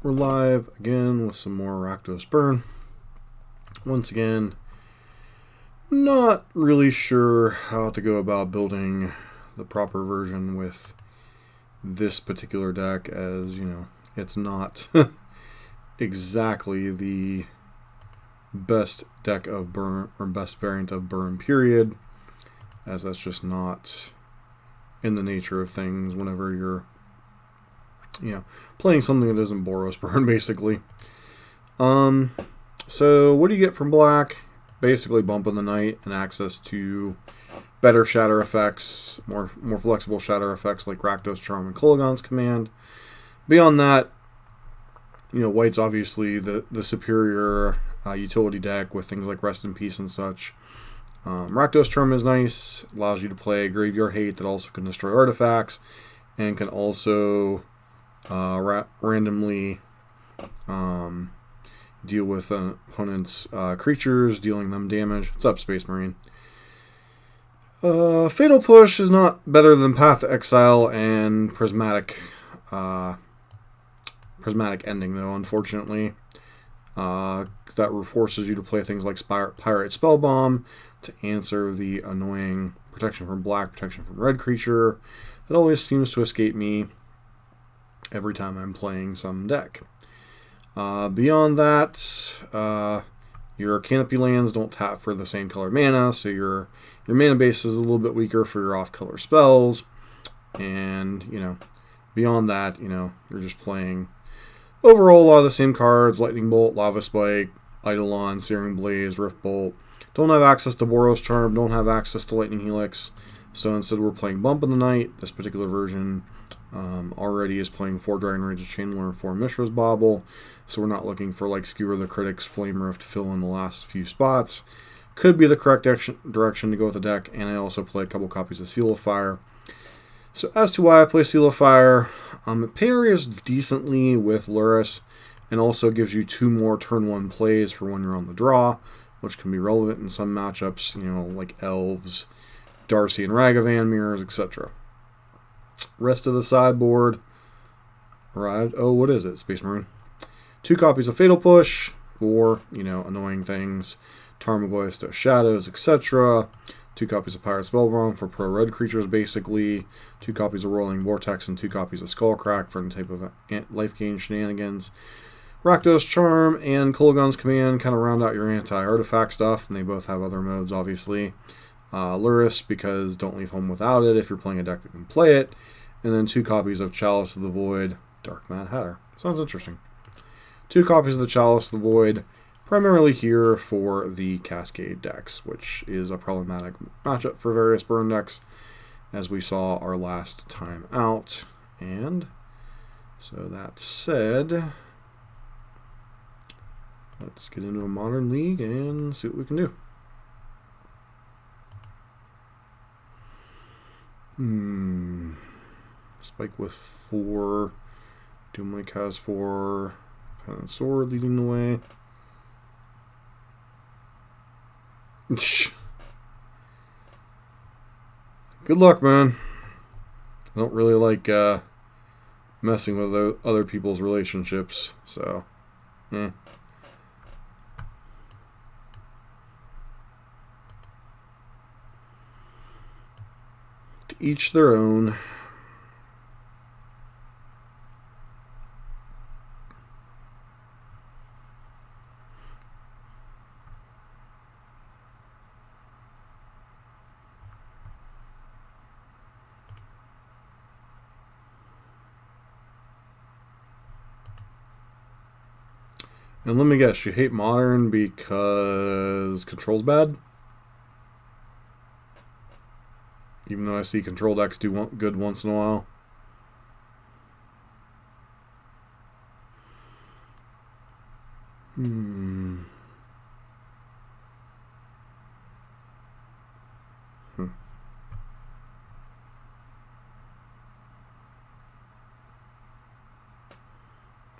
We're live again with some more Rakdos Burn. Once again, not really sure how to go about building the proper version with this particular deck, as you know, it's not exactly the best deck of Burn or best variant of Burn period, as that's just not in the nature of things whenever you're playing something that isn't Boros Burn, basically. So what do you get from black? Basically bump in the night and access to better shatter effects, more flexible shatter effects like Rakdos Charm and Kolaghan's Command. Beyond that, white's obviously the superior utility deck with things like Rest in Peace and such. Rakdos Charm is nice, allows you to play Graveyard Hate that also can destroy artifacts, and can also randomly deal with opponent's creatures, dealing them damage. What's up, Space Marine? Fatal Push is not better than Path to Exile and Prismatic Ending, though, unfortunately. That forces you to play things like Pirate Spellbomb to answer the annoying protection from black, protection from red creature that always seems to escape me every time I'm playing some deck. Beyond that, your Canopy lands don't tap for the same color mana, so your mana base is a little bit weaker for your off-color spells. And, beyond that, you're just playing overall a lot of the same cards: Lightning Bolt, Lava Spike, Eidolon, Searing Blaze, Rift Bolt. Don't have access to Boros Charm, don't have access to Lightning Helix, so instead we're playing Bump in the Night. This particular version already is playing 4 Dragon Rage's Channeler and 4 Mishra's Bauble, so we're not looking for like Skewer the Critics, Flame Rift to fill in the last few spots. Could be the correct direction to go with the deck, and I also play a couple copies of Seal of Fire. So as to why I play Seal of Fire, it parries decently with Lurrus, and also gives you 2 more turn 1 plays for when you're on the draw, which can be relevant in some matchups, like Elves, Darcy and Ragavan mirrors, etc. Rest of the sideboard arrived. Oh, what is it? Space Marine. 2 copies of Fatal Push for, annoying things. Tarmogoyf, Shadows, etc. 2 copies of Pirate Spellbomb for pro-red creatures, basically. 2 copies of Rolling Vortex and 2 copies of Skullcrack for any type of life gain shenanigans. Rakdos Charm and Kolaghan's Command kind of round out your anti-artifact stuff, and they both have other modes, obviously. Lurrus, because don't leave home without it if you're playing a deck that can play it. And then 2 copies of Chalice of the Void, Dark Mad Hatter. Sounds interesting. 2 copies of the Chalice of the Void, primarily here for the Cascade decks, which is a problematic matchup for various burn decks, as we saw our last time out. And so that said, let's get into a Modern League and see what we can do. Spike with 4. Doomlink has 4. Pen and Sword leading the way. Good luck, man. I don't really like messing with other people's relationships, so To each their own. And let me guess, you hate Modern because Control's bad? Even though I see Control decks do good once in a while.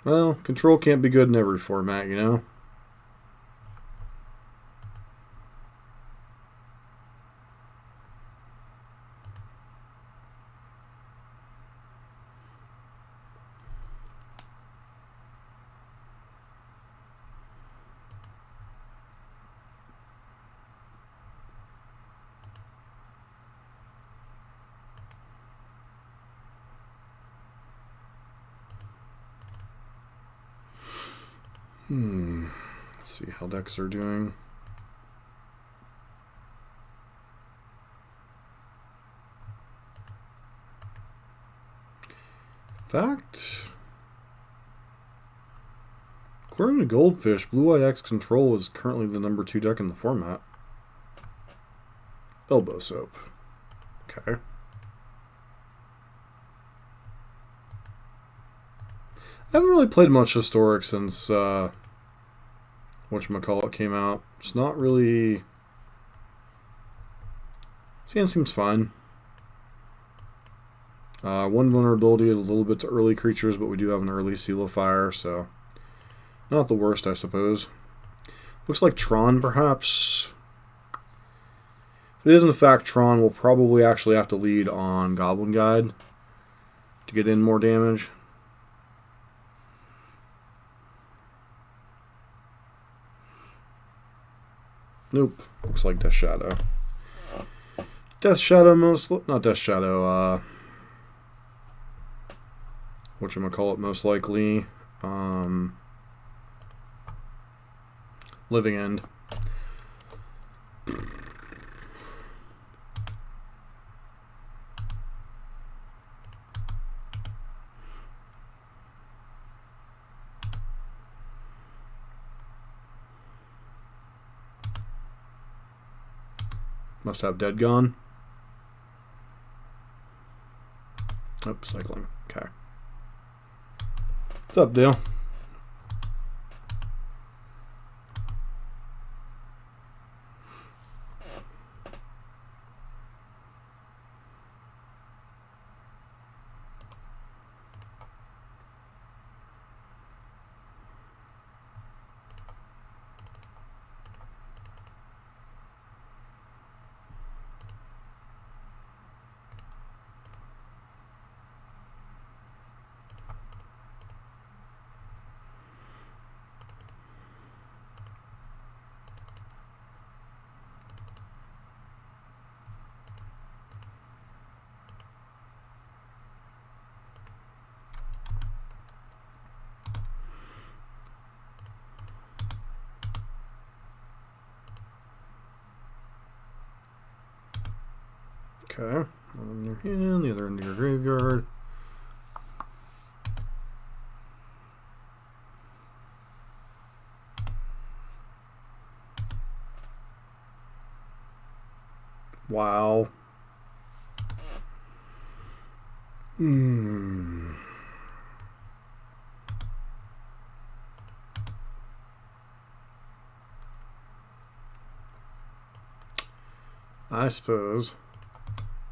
Well, Control can't be good in every format, Let's see how decks are doing. In fact, according to Goldfish, Blue White X Control is currently the number 2 deck in the format. Elbow Soap. Okay. I haven't really played much Historic since whatchamacallit came out. It's not really... Sand seems fine. One vulnerability is a little bit to early creatures, but we do have an early Seal of Fire, so not the worst, I suppose. Looks like Tron, perhaps. If it is in fact Tron, we'll probably actually have to lead on Goblin Guide to get in more damage. Nope. Looks like Death Shadow. Death Shadow not Death Shadow, whatchamacallit most likely. Living End. Must have Dead Gone. Oh, cycling. Okay. What's up, Dale? Okay, one in your hand, the other into your graveyard. Wow. I suppose.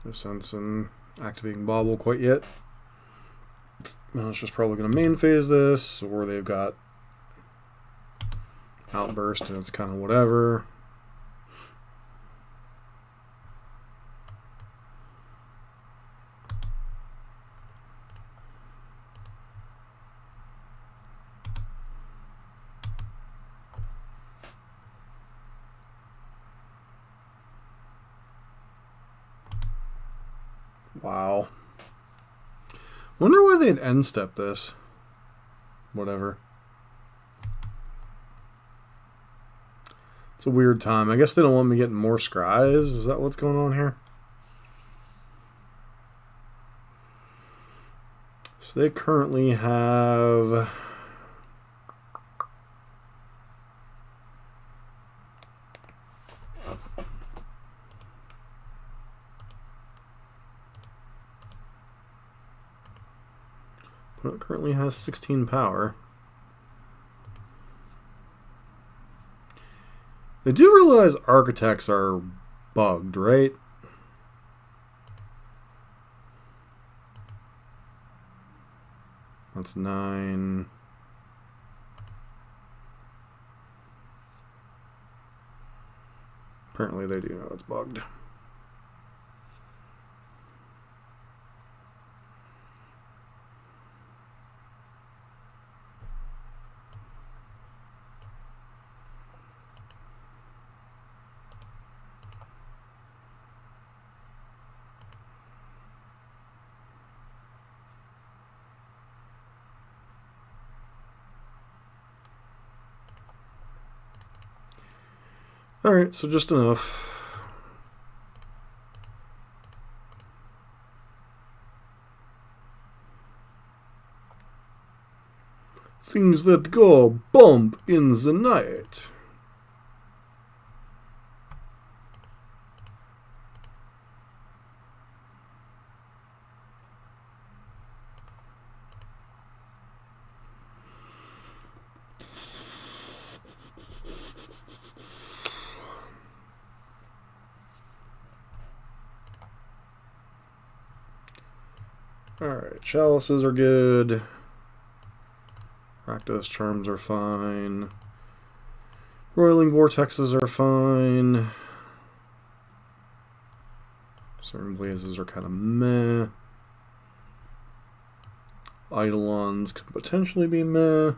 No sense in activating Bobble quite yet. Well, it's just probably going to main phase this, or they've got Outburst and it's kind of whatever. Wow. Wonder why they'd end step this. Whatever. It's a weird time. I guess they don't want me getting more scries. Is that what's going on here? So they currently have... It currently has 16 power. They do realize architects are bugged, right? That's 9. Apparently they do know it's bugged. Alright, so just enough. Things that go bump in the night. Alright, chalices are good. Rakdos charms are fine. Roiling vortexes are fine. Certain blazes are kind of meh. Eidolons could potentially be meh.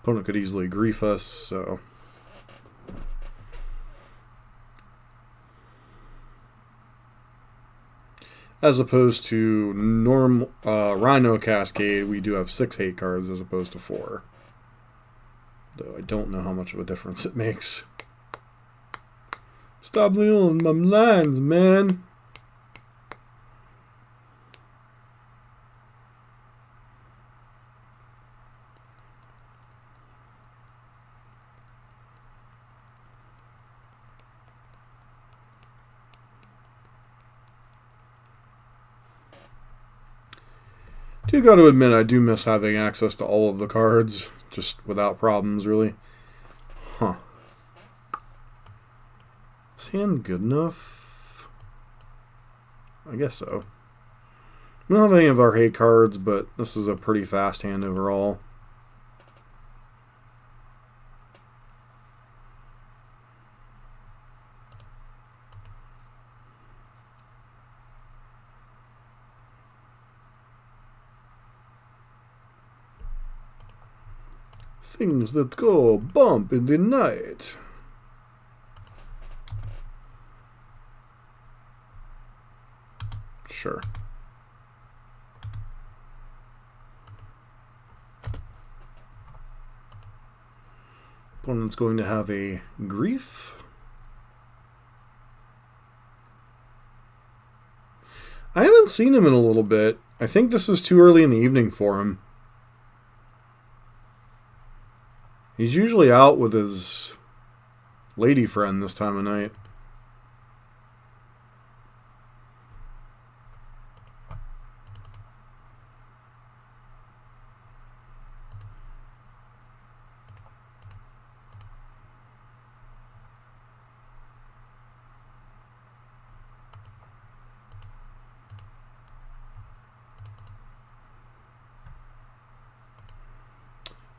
Opponent could easily grief us, so... As opposed to Rhino Cascade, we do have 6 hate cards as opposed to 4. Though I don't know how much of a difference it makes. Stop leaving my lines, man! Do got to admit, I do miss having access to all of the cards, just without problems, really. Huh. Is hand good enough? I guess so. We don't have any of our hate cards, but this is a pretty fast hand overall. Things that go bump in the night. Sure. Opponent's going to have a grief. I haven't seen him in a little bit. I think this is too early in the evening for him. He's usually out with his lady friend this time of night.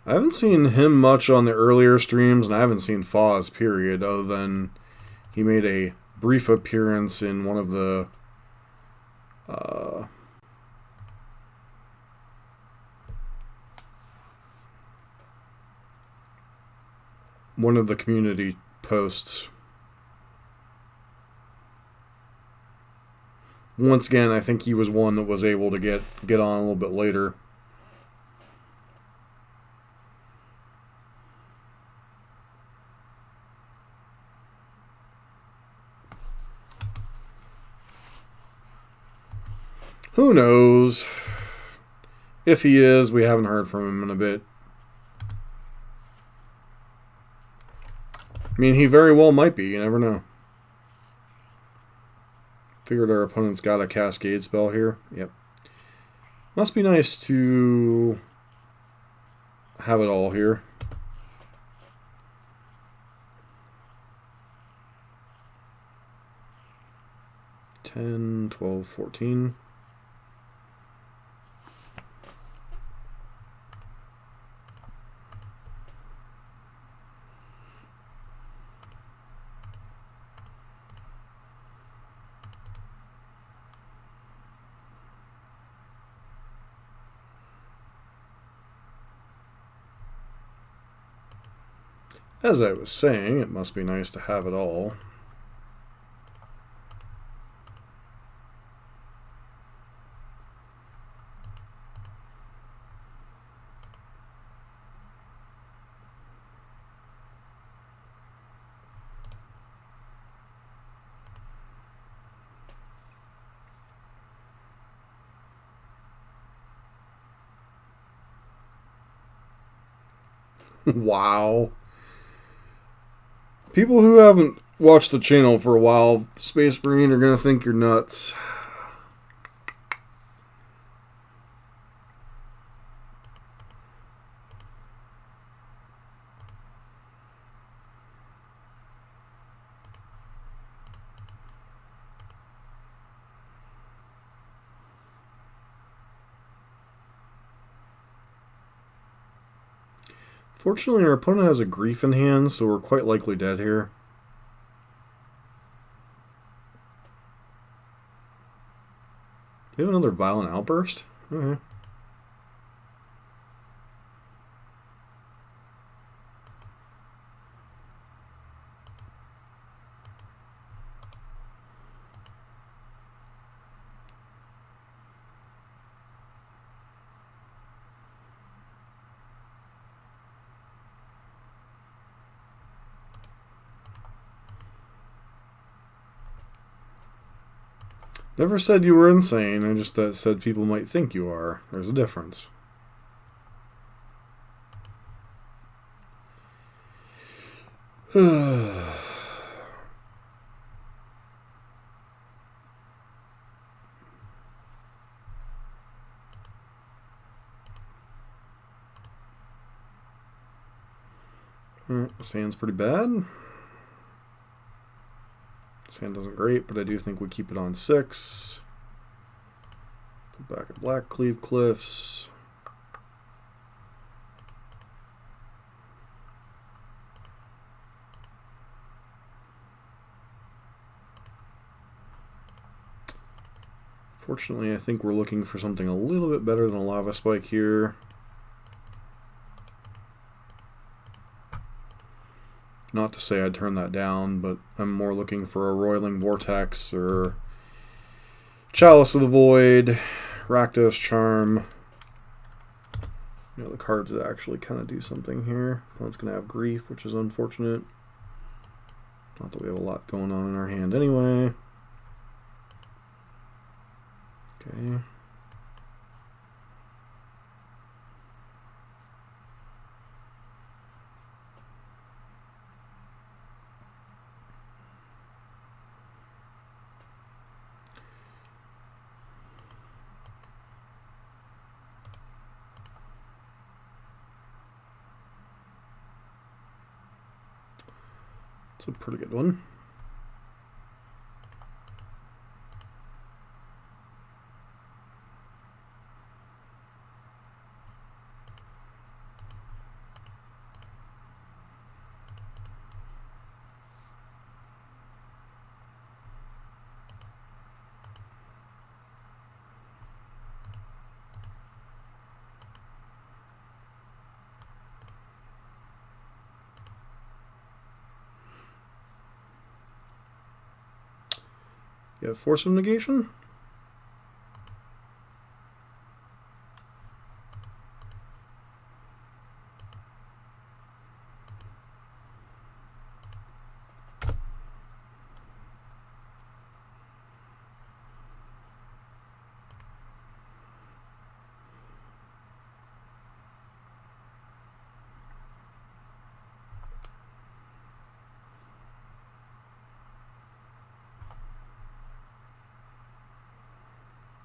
I haven't seen him much on the earlier streams, and I haven't seen Foz, period, other than he made a brief appearance in one of the community posts. Once again, I think he was one that was able to get on a little bit later. Who knows? If he is, we haven't heard from him in a bit. I mean, he very well might be. You never know. Figured our opponent's got a Cascade spell here. Yep. Must be nice to have it all here. 10, 12, 14. As I was saying, it must be nice to have it all. Wow. People who haven't watched the channel for a while, Space Marine, are going to think you're nuts. Fortunately, our opponent has a Grief in hand, so we're quite likely dead here. Do we have another Violent Outburst? Okay. Never said you were insane, I just said people might think you are. There's a difference. Alright, the sand's pretty bad. Sand isn't great, but I do think we keep it on 6. Go back at Black Cleave Cliffs. Fortunately, I think we're looking for something a little bit better than a Lava Spike here. Not to say I'd turn that down, but I'm more looking for a Roiling Vortex or Chalice of the Void, Rakdos Charm. You know, the cards that actually kind of do something here. Opponent's going to have Grief, which is unfortunate. Not that we have a lot going on in our hand anyway. Okay. It's a pretty good one. You have Force of Negation?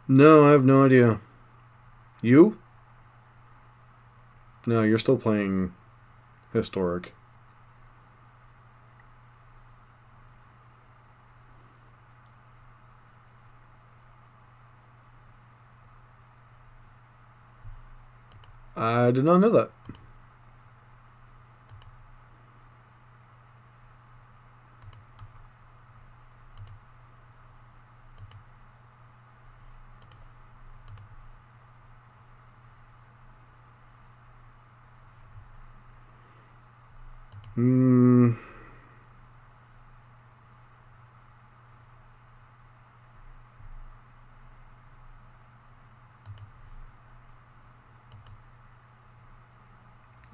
No, I have no idea. You? No, you're still playing Historic. I did not know that.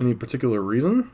Any particular reason?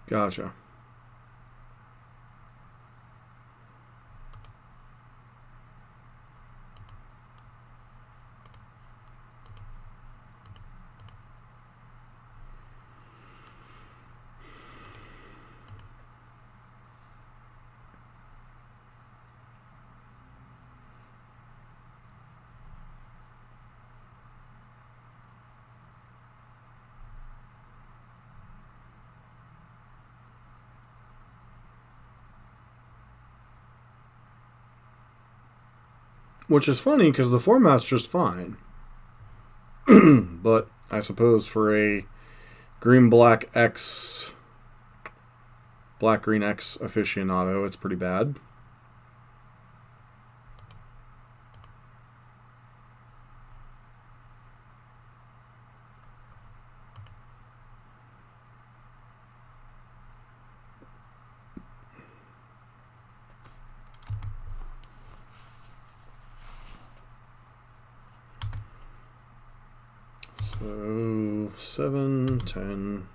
Gotcha. Which is funny because the format's just fine. But I suppose for a green-black X, black-green X aficionado, it's pretty bad. So 7, 10.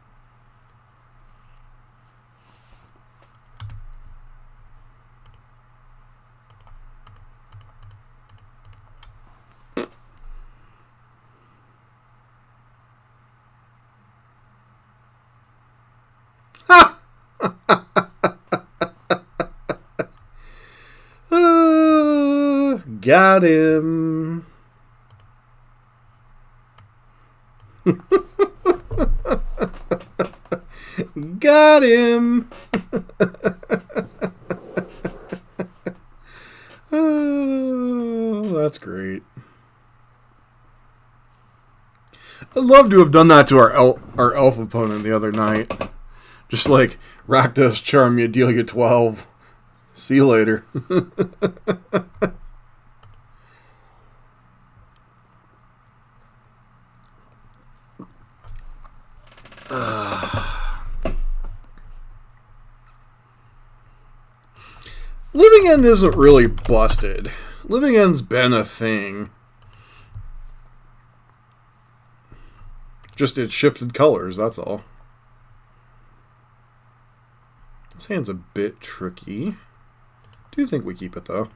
Got him. Got him. Oh, that's great. I'd love to have done that to our elf opponent the other night. Just like, Rakdos charm you, deal you 12. See you later. Living End isn't really busted. Living End's been a thing. Just it shifted colors, that's all. This hand's a bit tricky. Do think we keep it, though.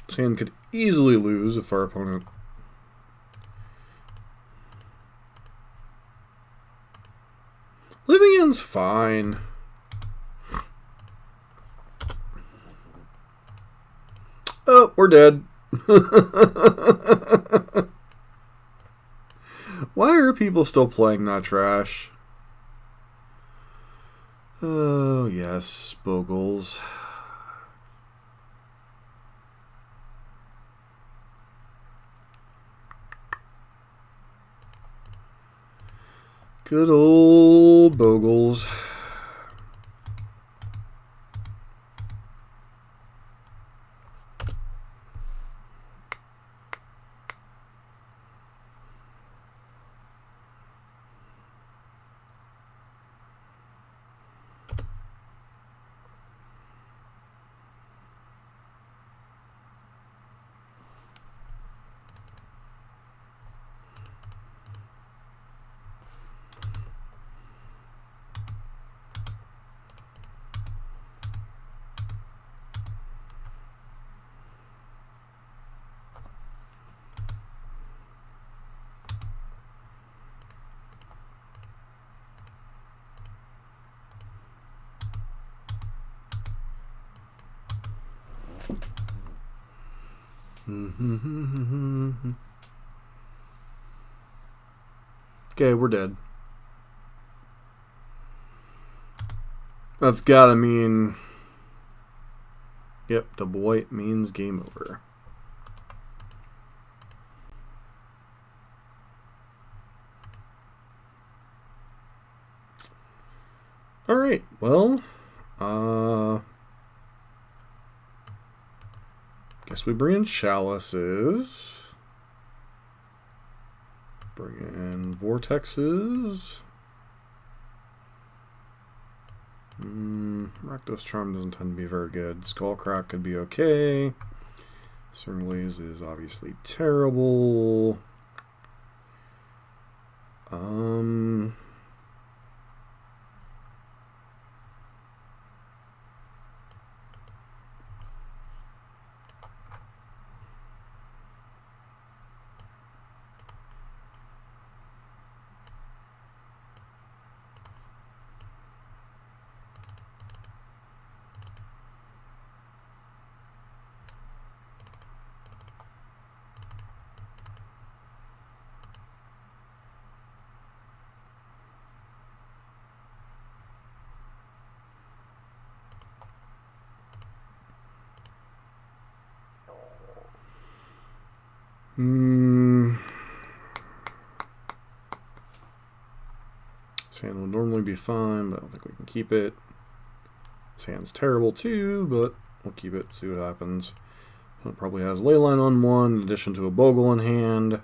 This hand could easily lose if our opponent... Living End's fine. Oh, we're dead. Why are people still playing that trash? Oh, yes, Bogles. Good old Bogles. Okay, we're dead. That's gotta mean... Yep, double white means game over. Alright, well... guess we bring in chalices. Bring in vortexes. Rakdos Charm doesn't tend to be very good. Skullcrack could be okay. Cernglaze is obviously terrible. Sand would normally be fine, but I don't think we can keep it. Sand's terrible too, but we'll keep it, see what happens. It probably has Leyline on one, in addition to a Bogle in hand.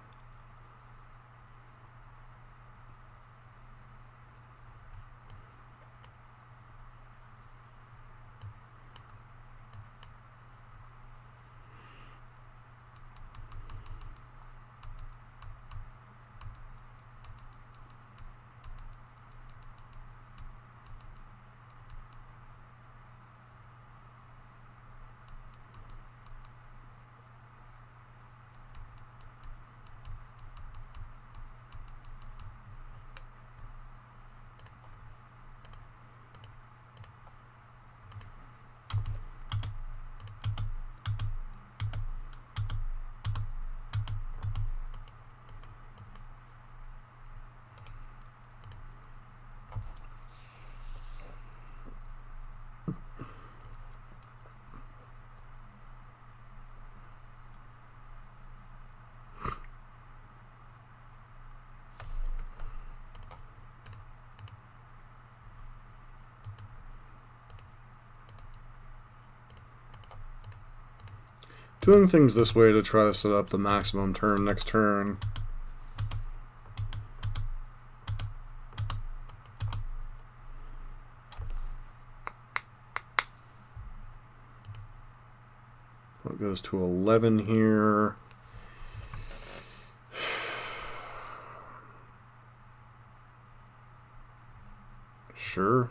Doing things this way to try to set up the maximum turn next turn. It goes to 11 here. Sure.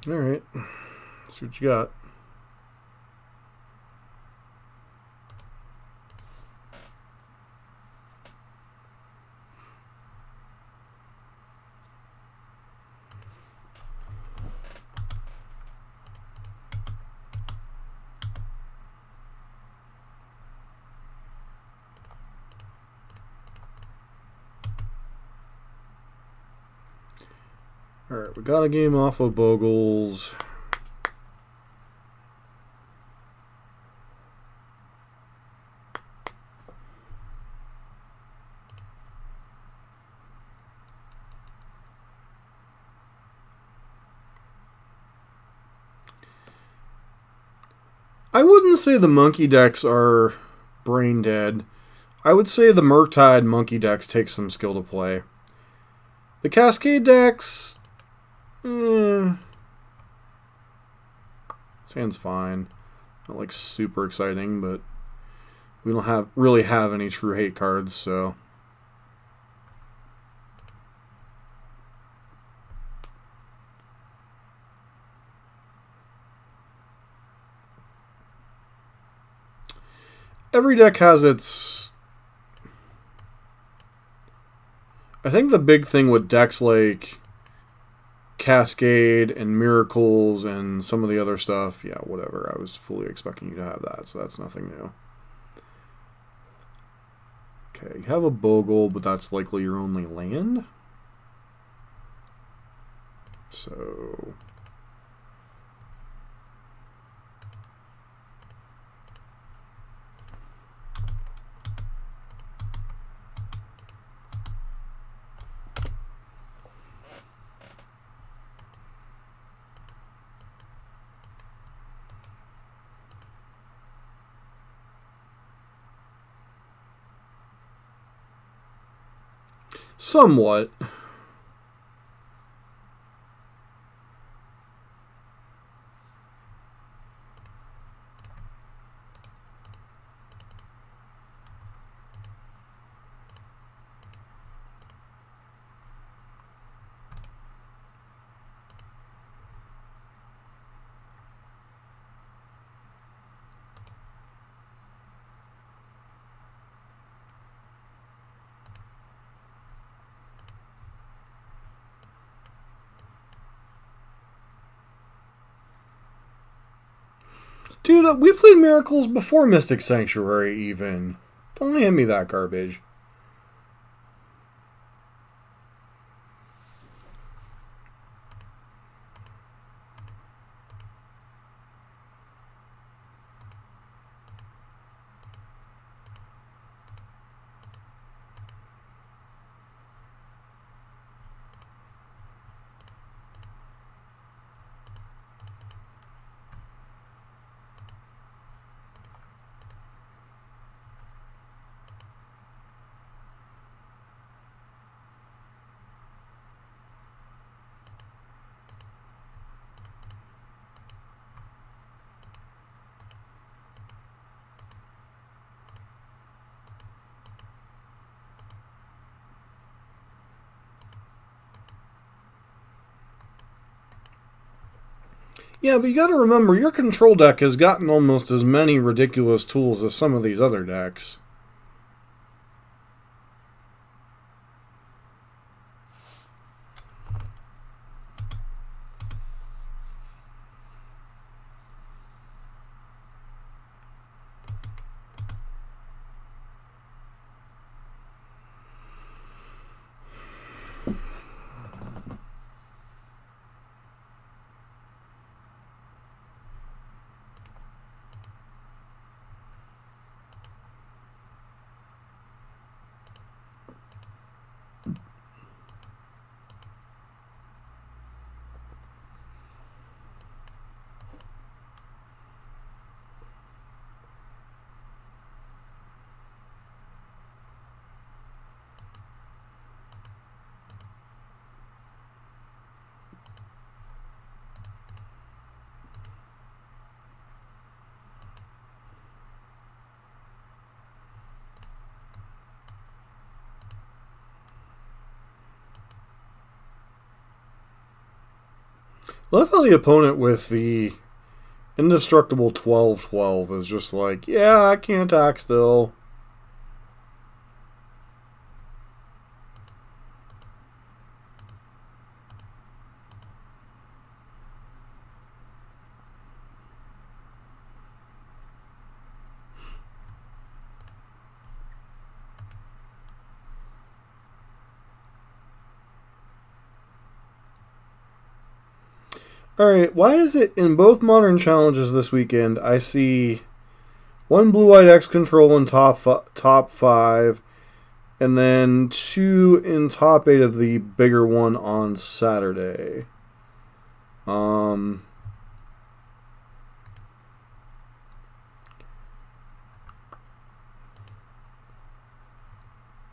All right, let's see what you got. Alright, we got a game off of Bogles. I wouldn't say the monkey decks are brain dead. I would say the Murktide monkey decks take some skill to play. The Cascade decks... Sand's fine. Not like super exciting, but we don't really have any true hate cards, so... Every deck has its... I think the big thing with decks like Cascade and Miracles and some of the other stuff, yeah, whatever. I was fully expecting you to have that, so that's nothing new. Okay, you have a Bogle, but that's likely your only land. So... somewhat. Dude, we played Miracles before Mystic Sanctuary, even. Don't hand me that garbage. Yeah, but you gotta remember, your control deck has gotten almost as many ridiculous tools as some of these other decks. Love how the opponent with the indestructible 12/12 is just like, yeah, I can attack still. Alright, why is it in both Modern Challenges this weekend I see one Blue-White X control in top 5, and then 2 in top 8 of the bigger one on Saturday?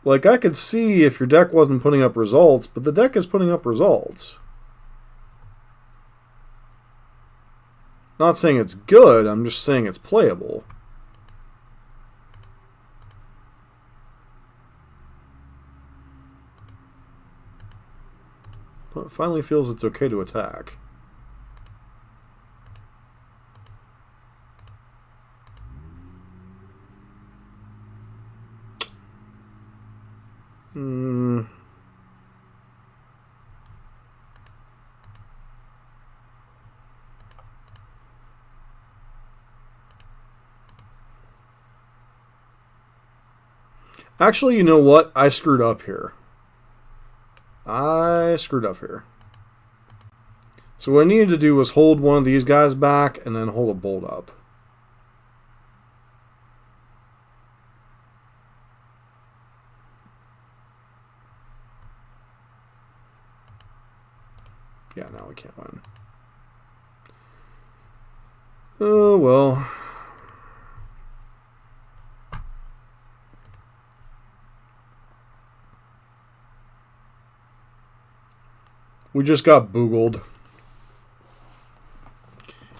Like, I could see if your deck wasn't putting up results, but the deck is putting up results. Not saying it's good, I'm just saying it's playable. But it finally feels it's okay to attack. Actually, you know what? I screwed up here. So what I needed to do was hold one of these guys back and then hold a bolt up. Yeah, now we can't win. Oh, well. We just got boogled.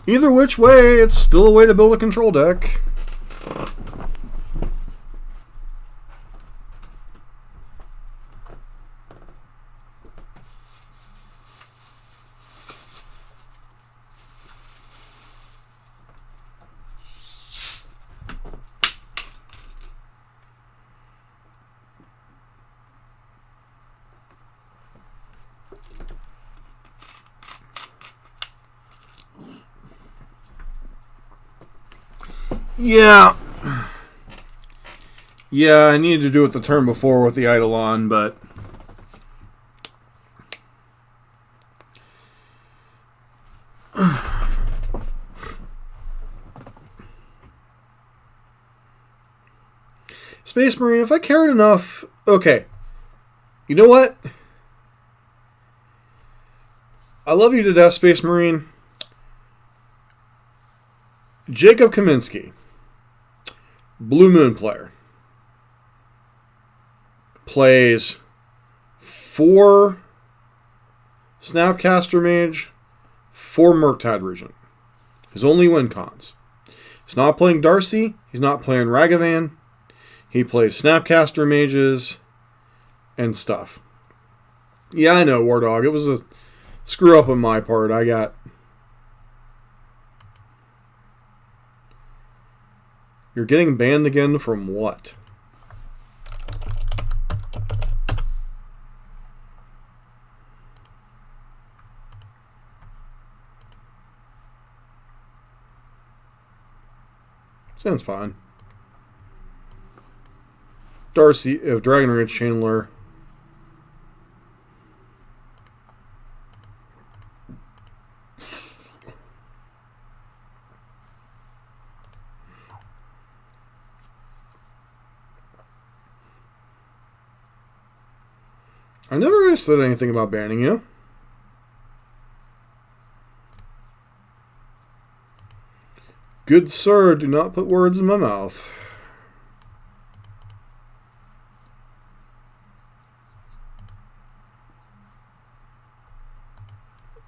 Either which way, it's still a way to build a control deck. Yeah. Yeah, I needed to do it the turn before with the Eidolon, but... Space Marine, if I cared enough... Okay. You know what? I love you to death, Space Marine. Jacob Kaminsky. Blue Moon player. Plays 4 Snapcaster Mage, 4 Murktide Regent. His only win cons. He's not playing Darcy. He's not playing Ragavan. He plays Snapcaster Mages and stuff. Yeah, I know, War Dog. It was a screw up on my part. I got... You're getting banned again from what? Sounds fine. Darcy, Dragon Rage Chandler. I never really said anything about banning you. Good sir, do not put words in my mouth.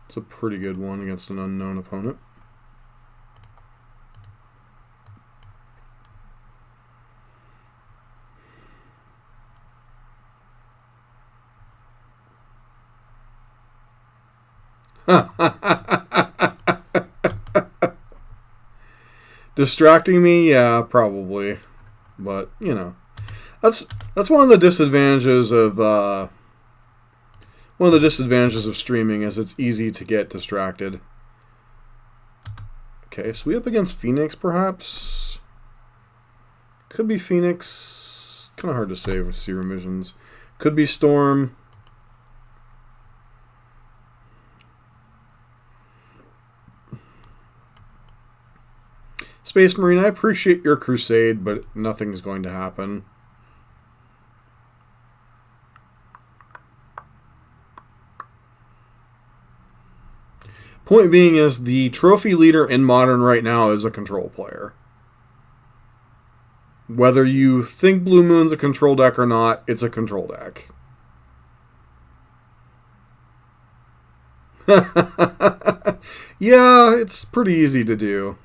It's a pretty good one against an unknown opponent. Distracting me? Yeah, probably. But, you know. That's one of the disadvantages of streaming is it's easy to get distracted. Okay, so we up against Phoenix, perhaps? Could be Phoenix. Kind of hard to say with Serum Visions. Could be Storm. Space Marine, I appreciate your crusade, but nothing's going to happen. Point being is the trophy leader in Modern right now is a control player. Whether you think Blue Moon's a control deck or not, it's a control deck. Yeah, it's pretty easy to do.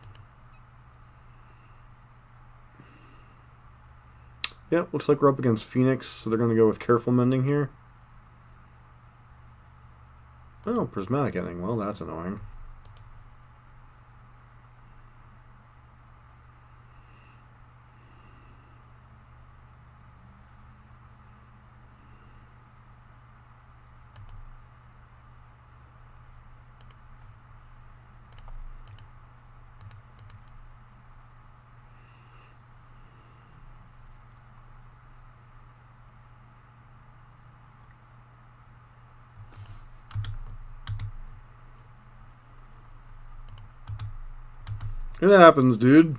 Yeah, looks like we're up against Phoenix, so they're going to go with Careful Mending here. Oh, Prismatic Ending. Well, that's annoying. It happens, dude.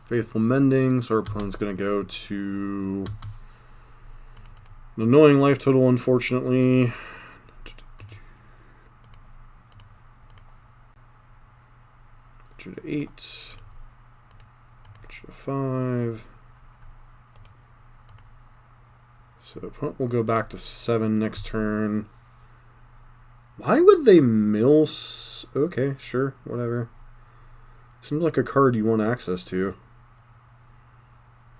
Faithful Mending, so our opponent's going to go to an annoying life total, unfortunately. Put you to 8. Put you to 5. So opponent will go back to 7 next turn. Why would they mill? Okay, sure, whatever. Seems like a card you want access to.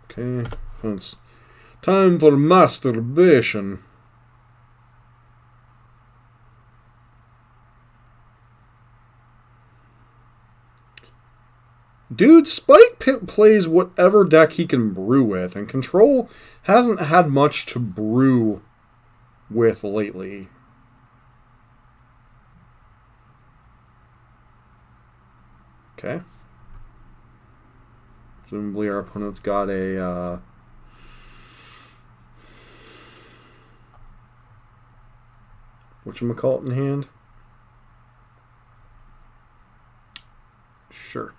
Okay, it's time for masturbation. Dude, Spike plays whatever deck he can brew with, and Control hasn't had much to brew with lately. Okay. Presumably our opponent's got a whatchamacallit in hand? Sure.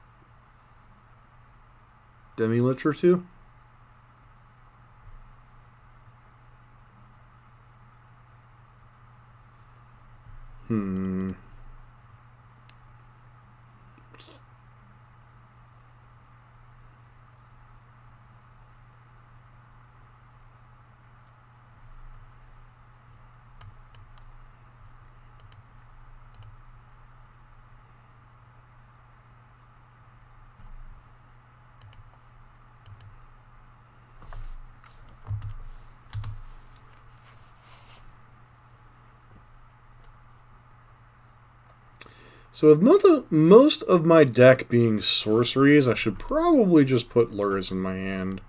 Demi-Lich or two? So with most of my deck being sorceries, I should probably just put lures in my hand.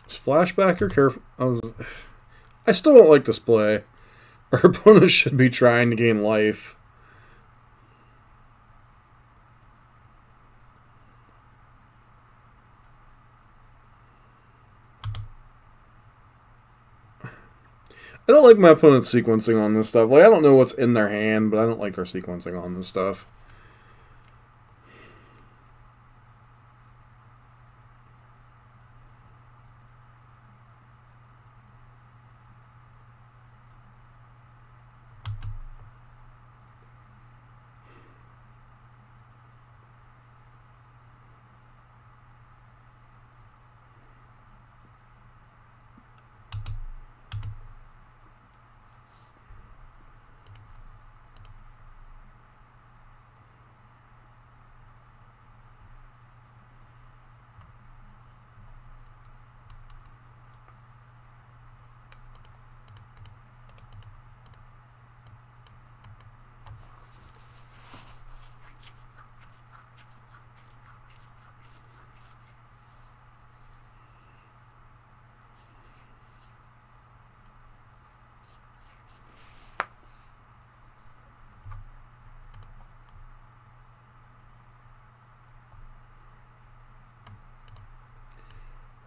Flashback or careful? I still don't like this play. Our opponent should be trying to gain life. I don't like my opponent's sequencing on this stuff. Like, I don't know what's in their hand, but I don't like their sequencing on this stuff.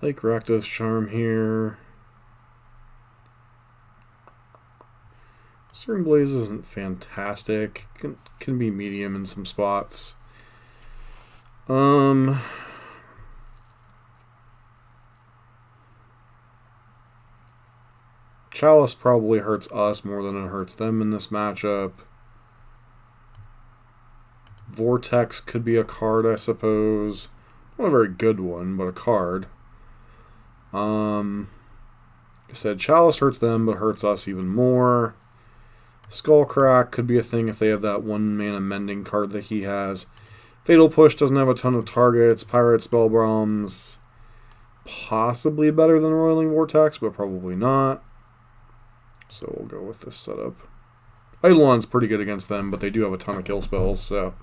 Like Rakdos Charm here. String Blaze isn't fantastic. Can be medium in some spots. Chalice probably hurts us more than it hurts them in this matchup. Vortex could be a card, I suppose. Not a very good one, but a card. I said Chalice hurts them, but hurts us even more. Skullcrack could be a thing if they have that 1-mana mending card that he has. Fatal Push doesn't have a ton of targets. Pirate Spellbomb's possibly better than Roiling Vortex, but probably not. So we'll go with this setup. Eidolon's pretty good against them, but they do have a ton of kill spells, so...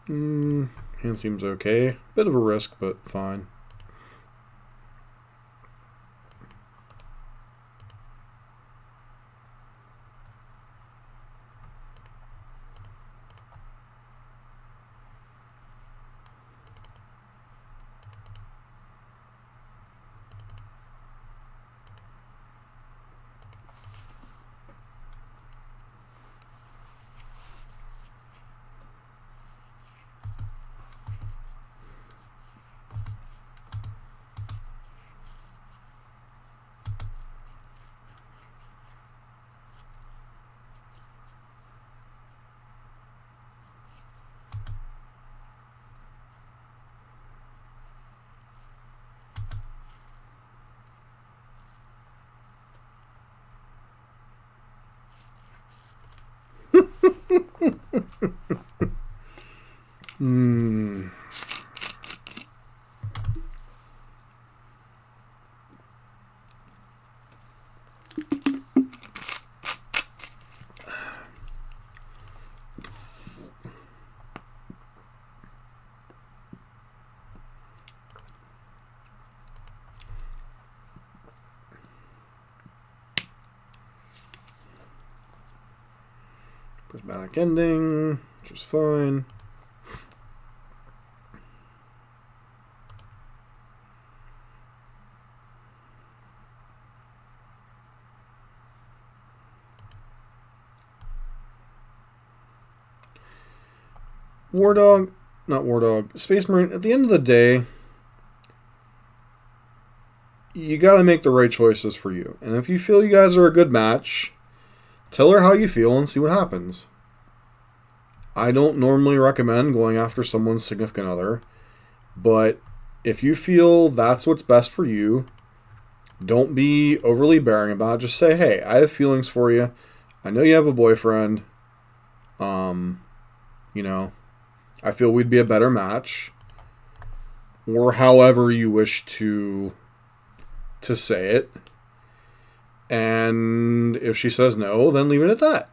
Hand seems okay. Bit of a risk, but fine. Prismatic ending, which is fine. War Dog, not War Dog, Space Marine, at the end of the day, you gotta make the right choices for you. And if you feel you guys are a good match, tell her how you feel and see what happens. I don't normally recommend going after someone's significant other, but if you feel that's what's best for you, don't be overly bearing about it. Just say, hey, I have feelings for you. I know you have a boyfriend. You know, I feel we'd be a better match. Or however you wish to say it. And if she says no, then leave it at that.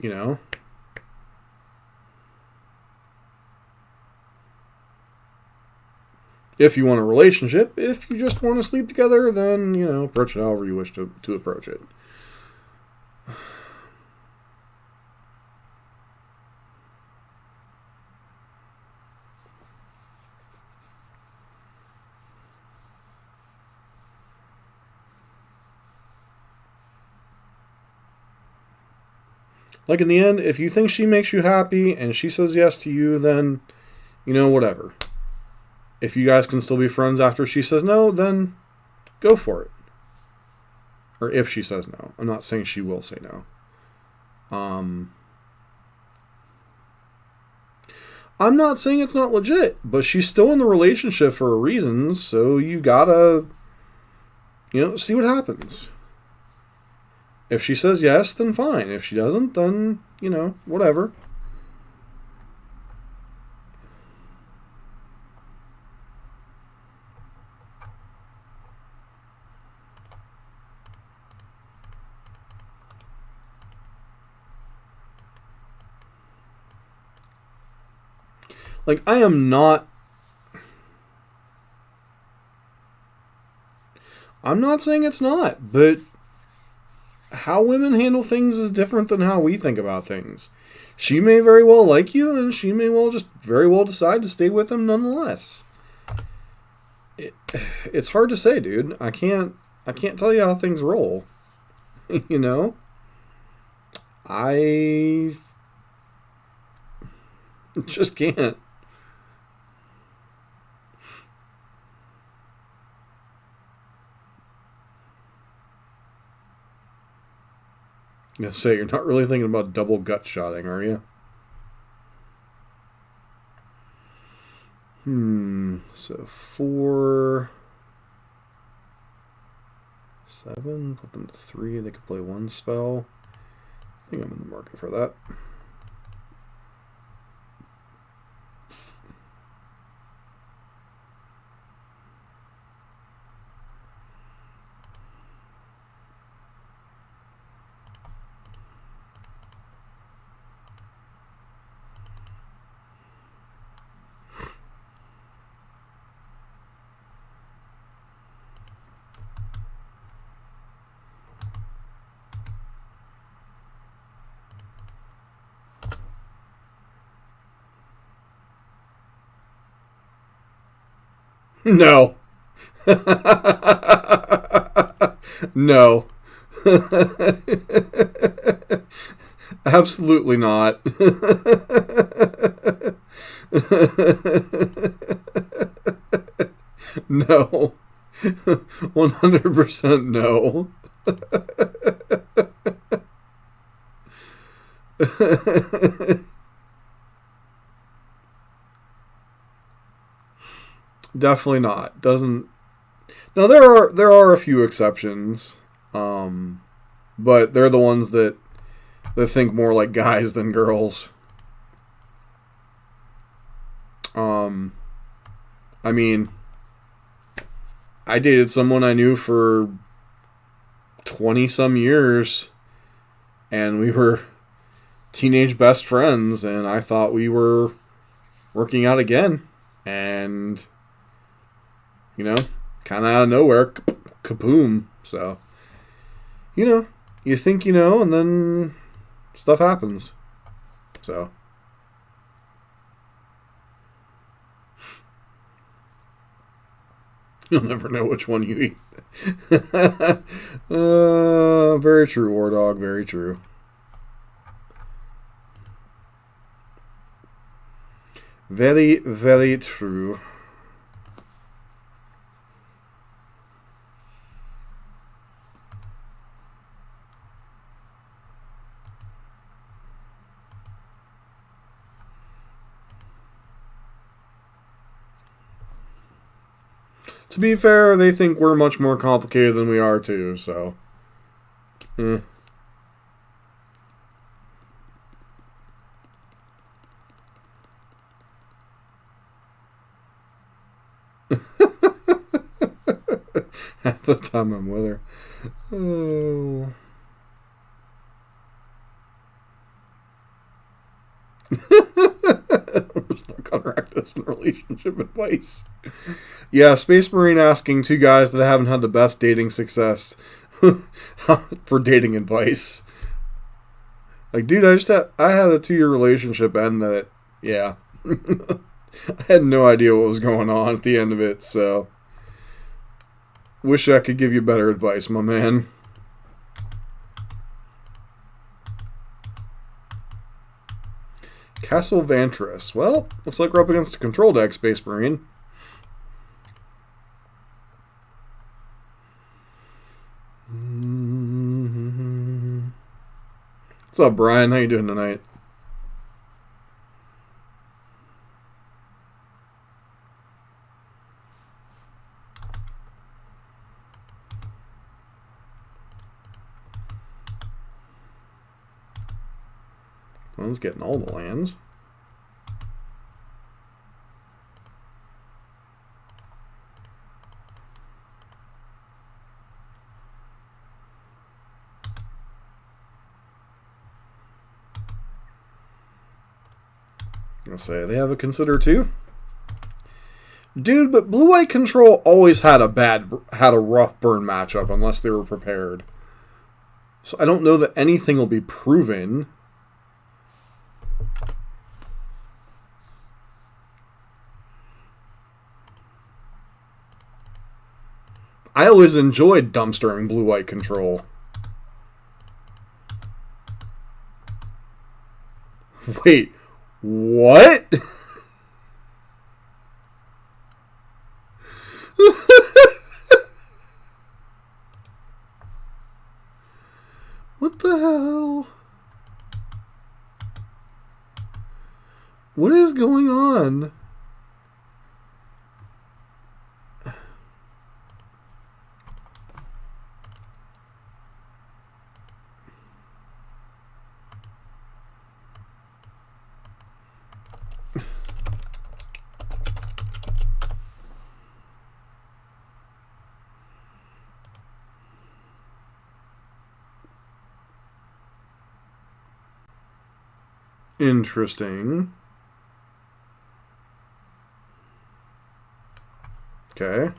You know, if you want a relationship, if you just want to sleep together, then, you know, approach it however you wish to approach it. Like, in the end, if you think she makes you happy and she says yes to you, then, you know, whatever. If you guys can still be friends after she says no, then go for it. Or if she says no. I'm not saying she will say no. I'm not saying it's not legit, but she's still in the relationship for a reason, so you gotta, you know, see what happens. If she says yes, then fine. If she doesn't, then, you know, whatever. Like, I'm not saying it's not, but how women handle things is different than how we think about things. She may very well like you, and she may well just very well decide to stay with him nonetheless. It's hard to say, dude. I can't tell you how things roll. You know? I just can't. I'm gonna say, you're not really thinking about double gut shotting, are you? So 4, 7, put them to 3. They could play 1 spell. I think I'm in the market for that. No. No. Absolutely not. No. 100% no. Definitely not. Doesn't. Now there are a few exceptions, but they're the ones that think more like guys than girls. I mean, I dated someone I knew for 20 some years, and we were teenage best friends, and I thought we were working out again, and kind of out of nowhere, kaboom. So, you think and then stuff happens. So, you'll never know which one you eat. Very true, War Dog. Very true. Very, very true. To be fair, they think we're much more complicated than we are, too, so. Half the time I'm with her. Oh. We're stuck on Rakdos and relationship advice. Yeah, Space Marine asking two guys that haven't had the best dating success for dating advice. Like, dude, I had a 2-year relationship end that, yeah. I had no idea what was going on at the end of it, so. Wish I could give you better advice, my man. Castle Vantress. Well, looks like we're up against a control deck, Space Marine. What's up, Brian? How you doing tonight? One's getting all the lands. I'll say they have a consider too. Dude, but blue-white control always had a rough burn matchup unless they were prepared. So I don't know that anything will be proven. I always enjoyed dumpstering blue-white control. Wait, what? What the hell? What is going on? Interesting. Okay.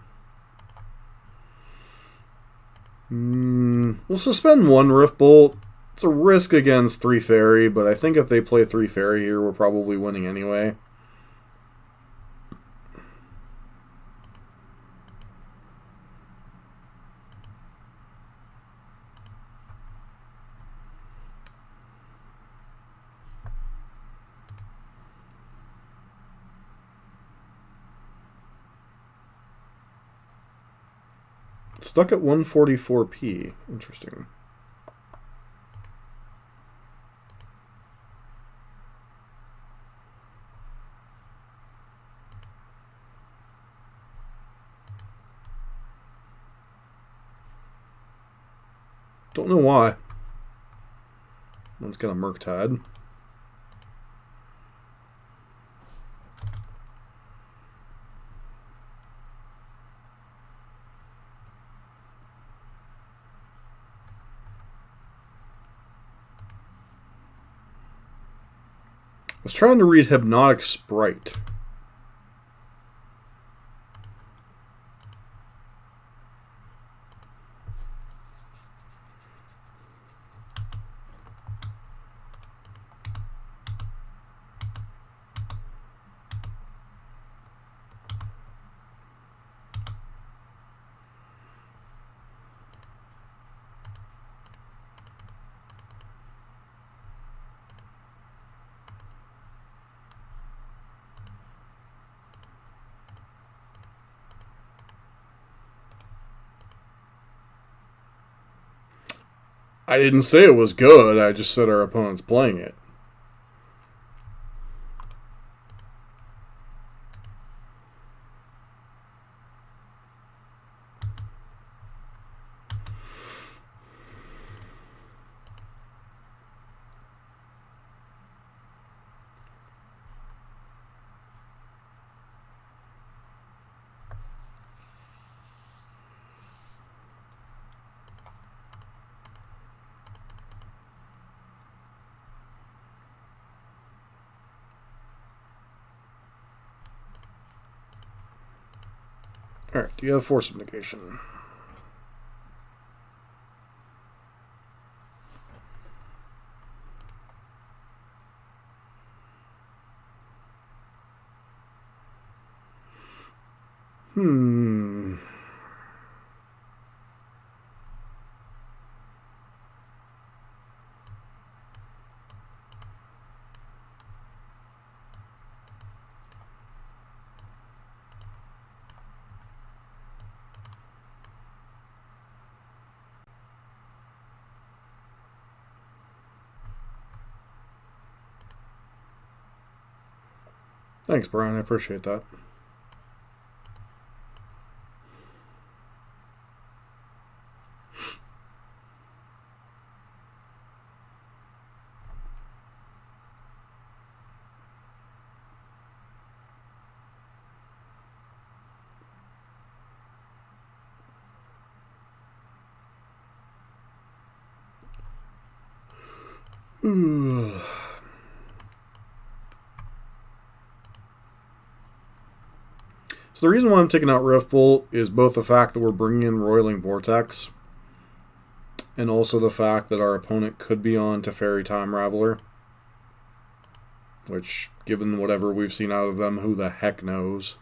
We'll suspend one Rift Bolt. It's a risk against 3 Fairy, but I think if they play 3 Fairy here, we're probably winning anyway. Stuck at 144p. Interesting. Don't know why. One's got a Murktide. I was trying to read Hypnotic Sprite. I didn't say it was good, I just said our opponent's playing it. Alright, do you have Force of Negation? Thanks, Brian. I appreciate that. So the reason why I'm taking out Rift Bolt is both the fact that we're bringing in Roiling Vortex, and also the fact that our opponent could be on Teferi Time Raveler, which, given whatever we've seen out of them, who the heck knows?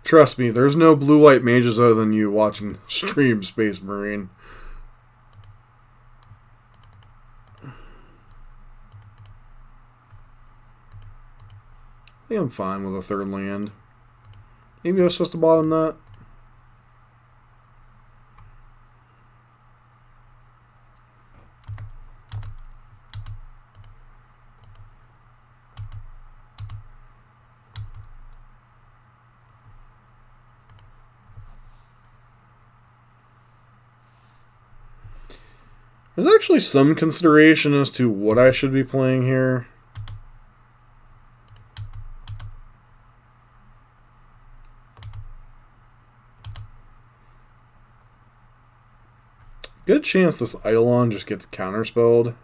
Trust me, there's no blue-white mages other than you watching stream, Space Marine. I think I'm fine with a third land. Maybe I was supposed to bottom that. There's actually some consideration as to what I should be playing here. Good chance this Eidolon just gets counterspelled.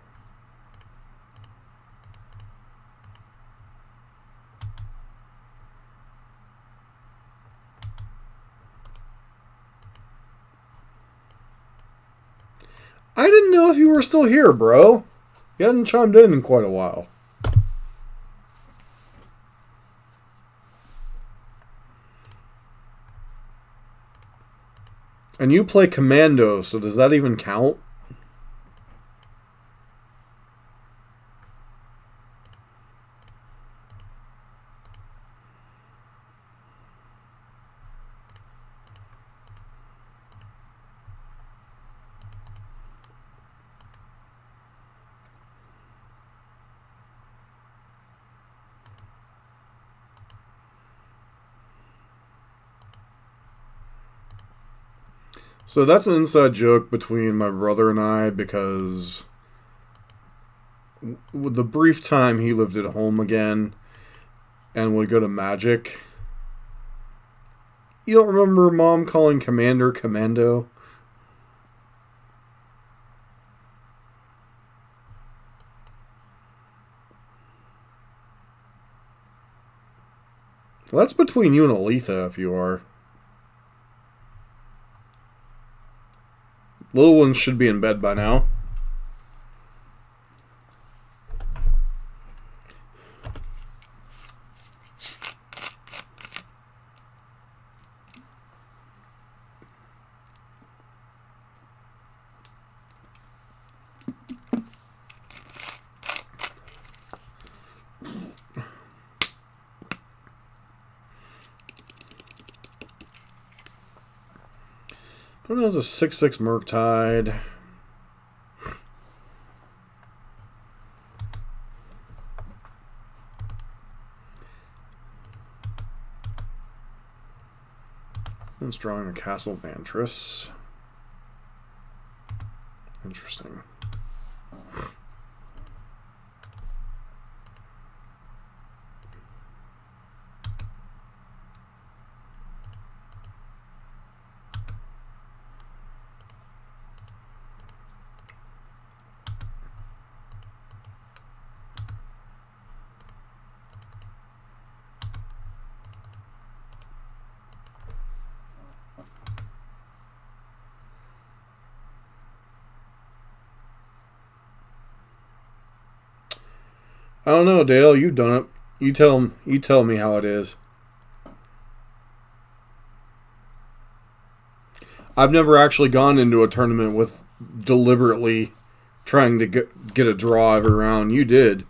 I didn't know if you were still here, bro. You hadn't chimed in quite a while. And you play Commando, so does that even count? So that's an inside joke between my brother and I, because with the brief time he lived at home again and would go to Magic, you don't remember Mom calling Commander Commando? Well, that's between you and Aletha, if you are. Little ones should be in bed by now. What is a 6/6 Murktide? It's drawing a Castle Vantress. Interesting. I don't know, Dale. You've done it. You tell me how it is. I've never actually gone into a tournament with deliberately trying to get a draw every round. You did.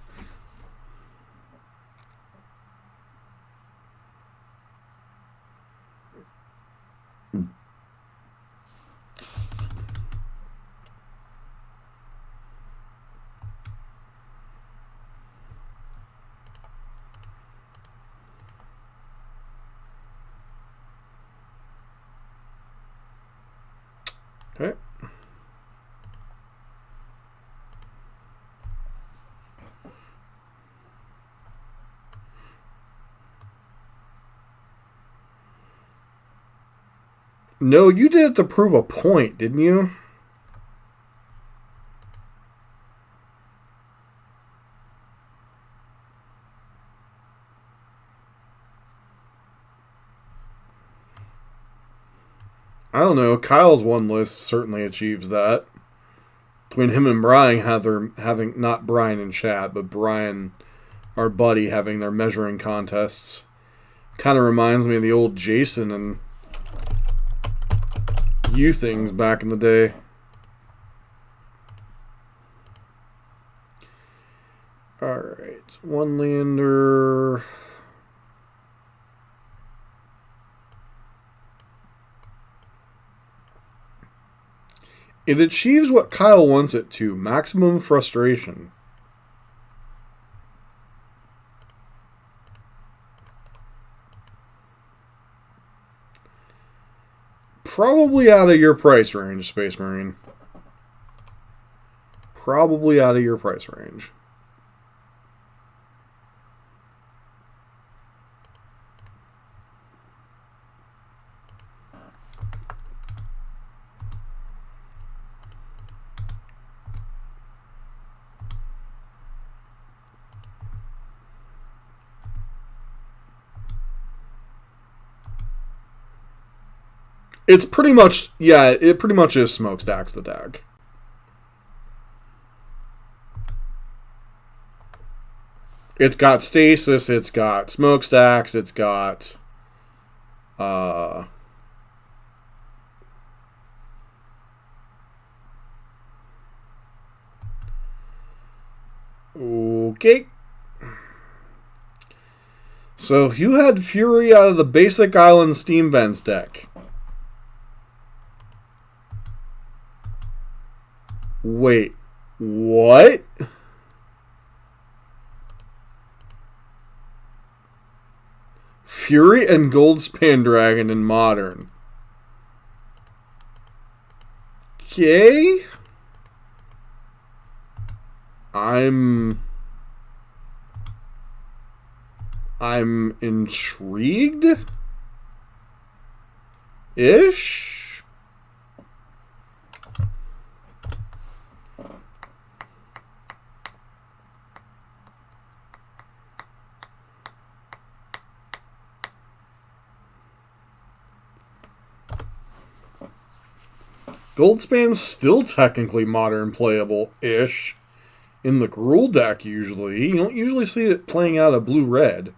Okay. No, you did it to prove a point, didn't you? I don't know. Kyle's one list certainly achieves that. Between him and Brian, having not Brian in chat, but Brian, our buddy, having their measuring contests, kind of reminds me of the old Jason and you things back in the day. All right, one lander. It achieves what Kyle wants it to, maximum frustration. Probably out of your price range, Space Marine. Probably out of your price range. It's pretty much, yeah, it pretty much is Smokestacks the deck. It's got stasis, it's got smokestacks, it's got okay. So you had Fury out of the basic Island Steam Vents deck. Wait, what? Fury and Goldspan Dragon in Modern. Okay. I'm intrigued. Ish. Goldspan's still technically modern playable-ish. In the Gruul deck, usually. You don't usually see it playing out a blue-red.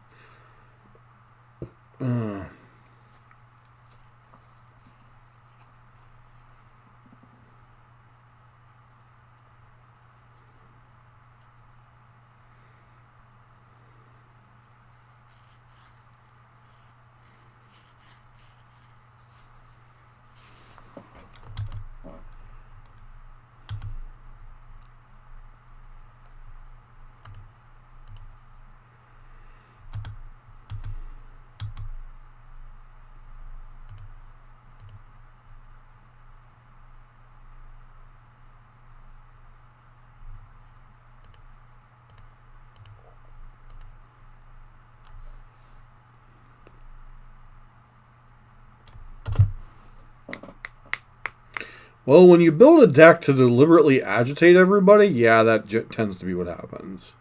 Well, when you build a deck to deliberately agitate everybody, yeah, that tends to be what happens.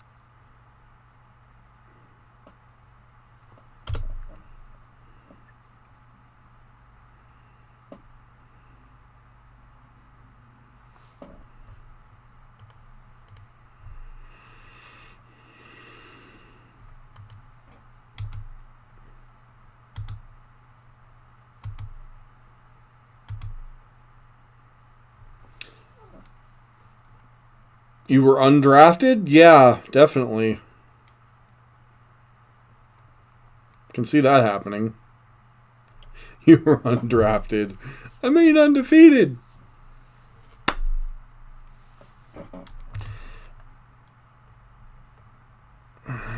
You were undrafted? Yeah, definitely. Can see that happening. You were undrafted. I mean undefeated.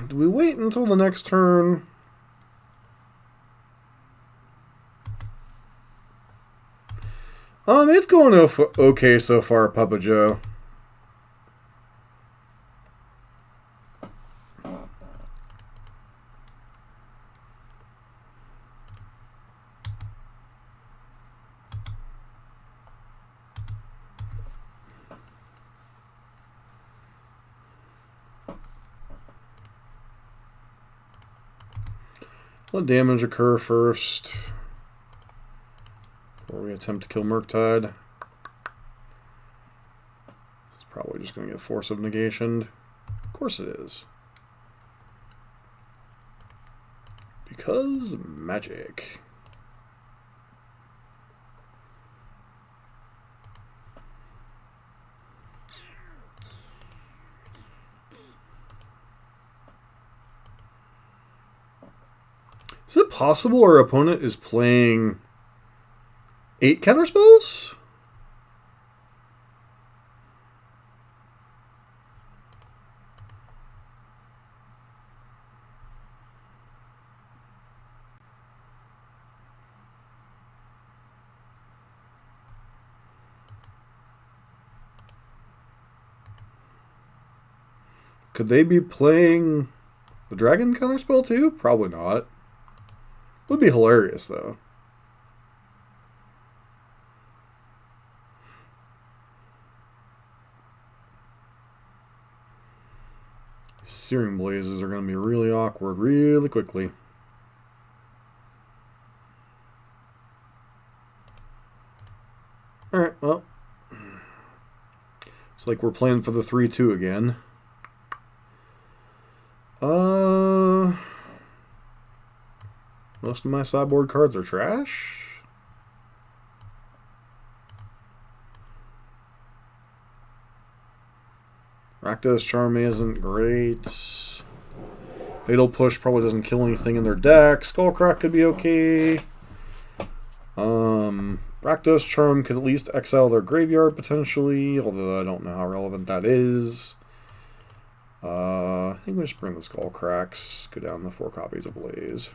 Do we wait until the next turn? It's going okay so far, Papa Joe. Let damage occur first before we attempt to kill Murktide. It's probably just going to get Force of Negation. Of course it is. Because magic. Is it possible our opponent is playing 8 counterspells? Could they be playing the dragon counterspell too? Probably not. Would be hilarious though. Searing Blazes are going to be really awkward really quickly. Alright, well. It's like we're playing for the 3-2 again. Most of my sideboard cards are trash. Rakdos Charm isn't great. Fatal Push probably doesn't kill anything in their deck. Skullcrack could be okay. Rakdos Charm could at least exile their graveyard potentially, although I don't know how relevant that is. I think we just bring the Skullcracks, go down the 4 copies of Blaze.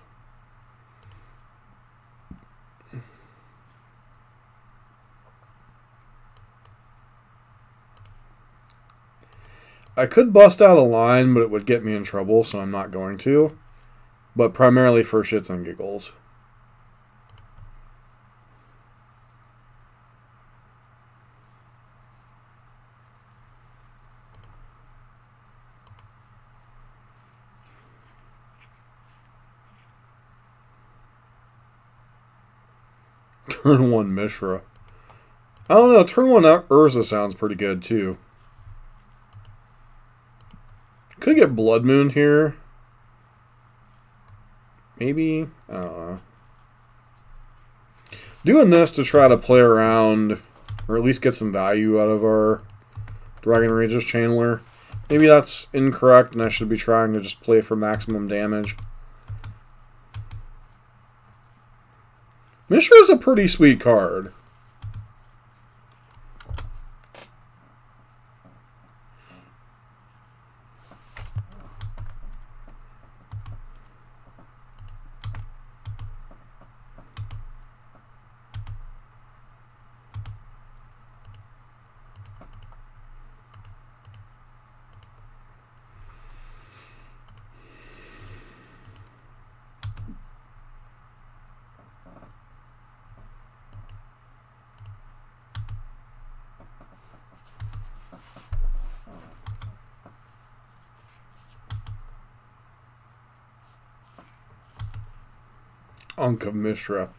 I could bust out a line, but it would get me in trouble, so I'm not going to. But primarily for shits and giggles. Turn 1 Mishra. I don't know, turn 1 Urza sounds pretty good too. Could get Blood Moon here. Maybe. I don't know. Doing this to try to play around, or at least get some value out of our Dragon Rage's Channeler. Maybe that's incorrect and I should be trying to just play for maximum damage. Mishra is a pretty sweet card. Unk of Mishra.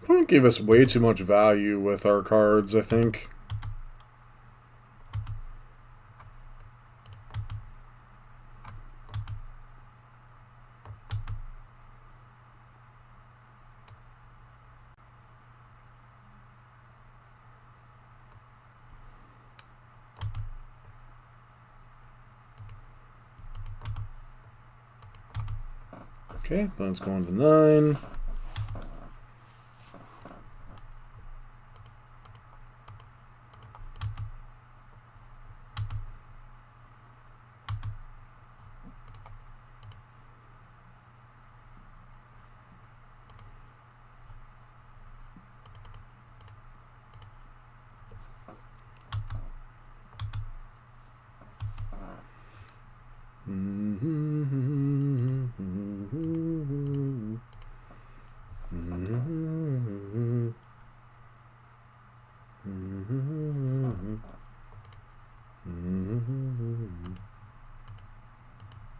Opponent gave us way too much value with our cards, I think. Okay, opponent's going to 9.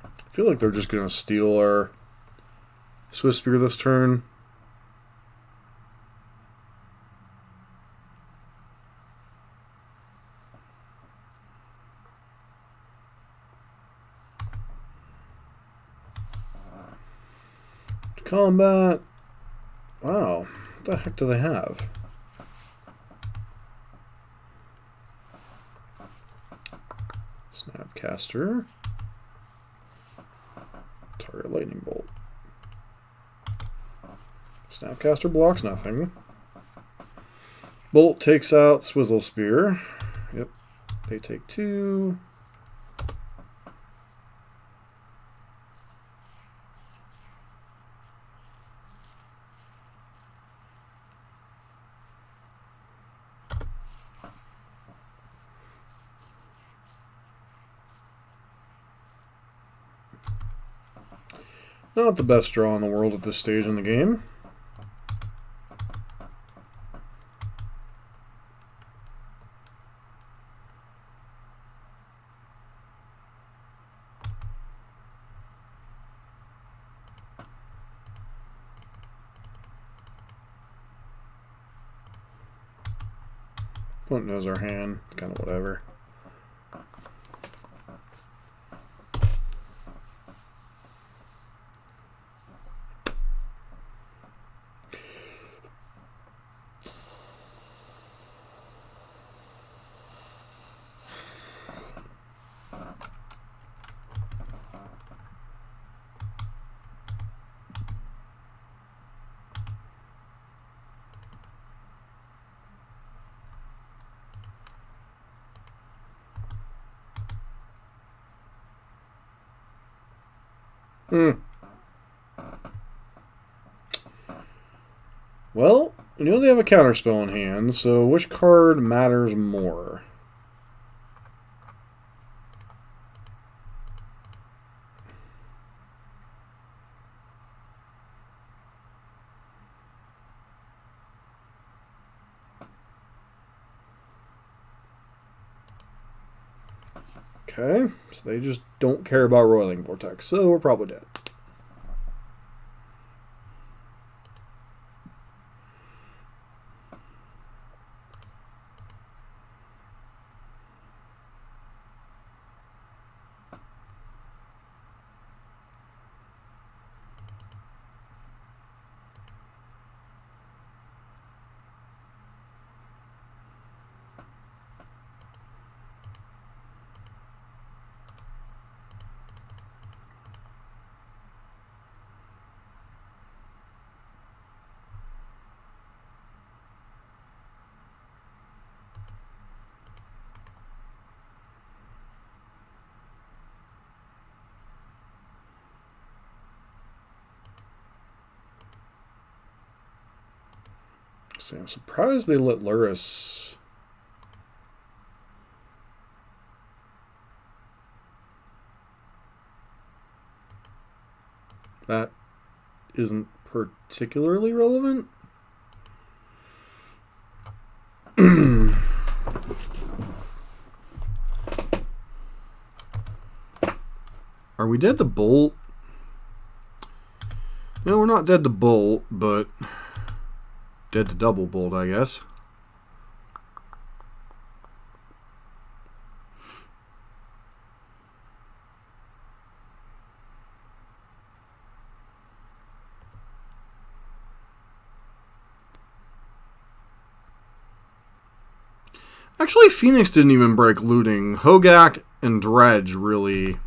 I feel like they're just going to steal our Swiss Spear this turn. Combat. Wow. What the heck do they have? Snapcaster. Target Lightning Bolt. Snapcaster blocks nothing. Bolt takes out Swizzle Spear. Yep. They take 2. Not the best draw in the world at this stage in the game. Opponent knows our hand. It's kind of whatever. Well, we know they have a counterspell in hand, so which card matters more? Okay, so they just don't care about Roiling Vortex, so we're probably dead. See, I'm surprised they let Luris. That isn't particularly relevant. Are we dead to Bolt? No, we're not dead to Bolt, but dead to double Bolt, I guess. Actually, Phoenix didn't even break looting. Hogak and Dredge really.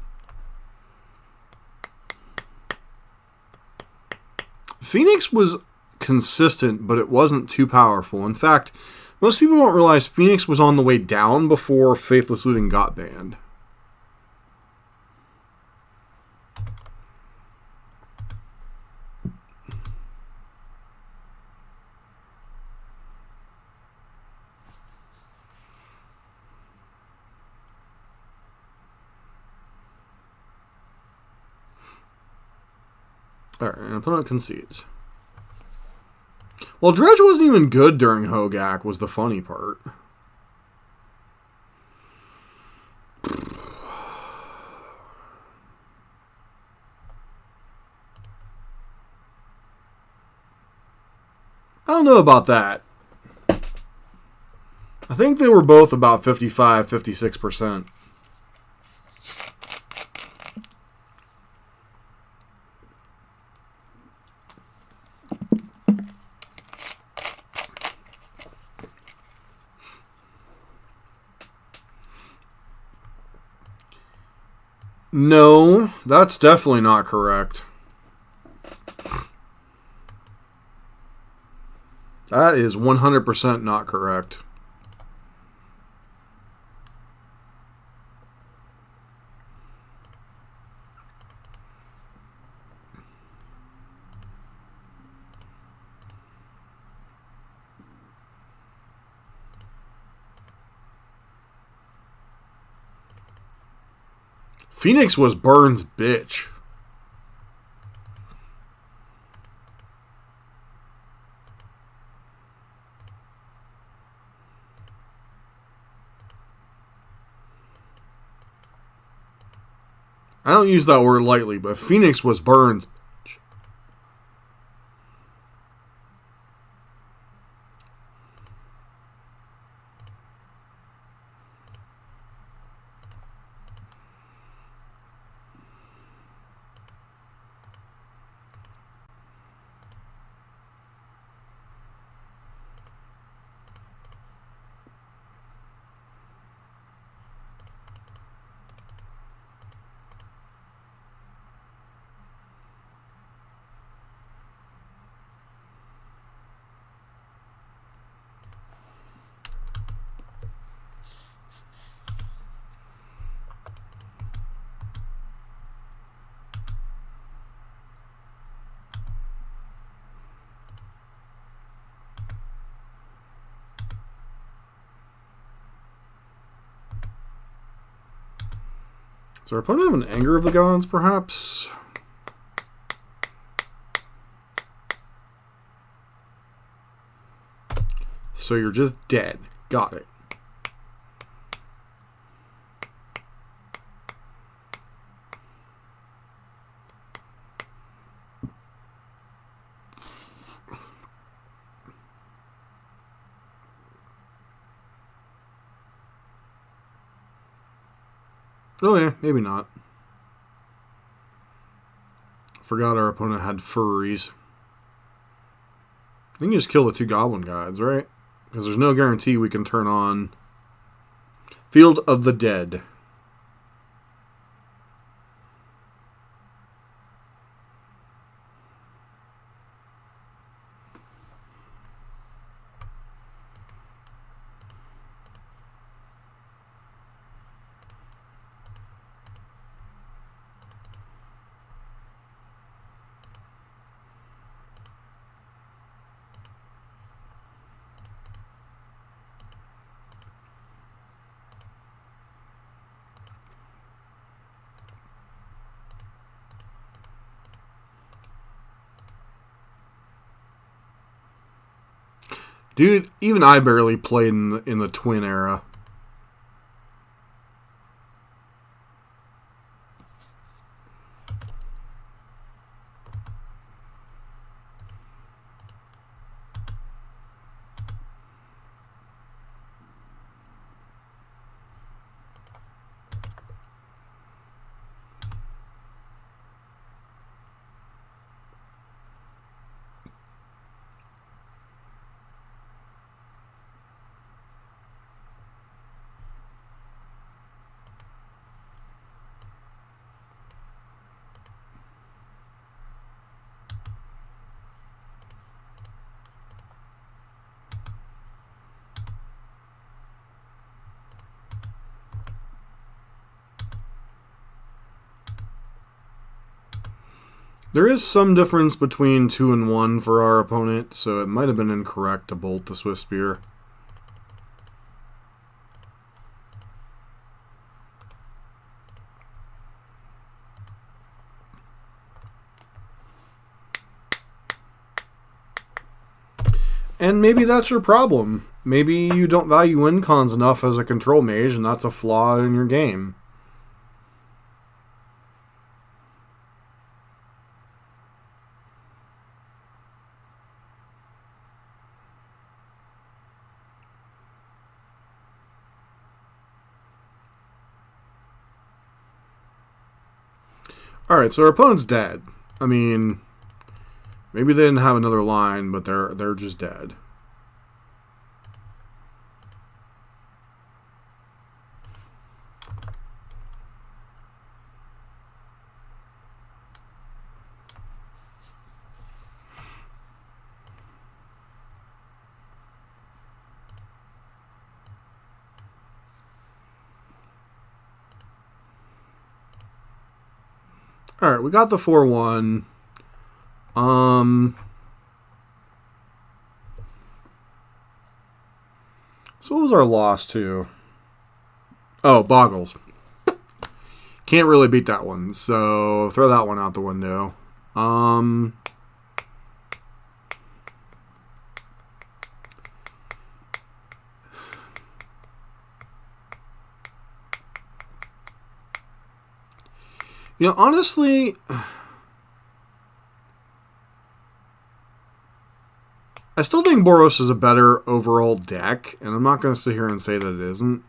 Phoenix was consistent, but it wasn't too powerful. In fact, most people don't realize Phoenix was on the way down before Faithless Looting got banned. Alright, and opponent concedes. Well, Dredge wasn't even good during Hogak, was the funny part. I don't know about that. I think they were both about 55, 56%. No, that's definitely not correct. That is 100% not correct. Phoenix was Burns' bitch. I don't use that word lightly, but Phoenix was burned. Does our opponent have an Anger of the Gods, perhaps? So you're just dead. Got it. Oh yeah, maybe not. Forgot our opponent had furries. We can just kill the 2 Goblin Guides, right? Because there's no guarantee we can turn on Field of the Dead. Dude, even I barely played in the Twin era. There is some difference between 2 and 1 for our opponent, so it might have been incorrect to bolt the Swift Spear. And maybe that's your problem. Maybe you don't value win cons enough as a control mage, and that's a flaw in your game. Alright, so our opponent's dead. I mean, maybe they didn't have another line, but they're just dead. Alright, we got the 4-1. So what was our loss to? Oh, Boggles. Can't really beat that one, so throw that one out the window. Honestly, I still think Boros is a better overall deck, and I'm not going to sit here and say that it isn't,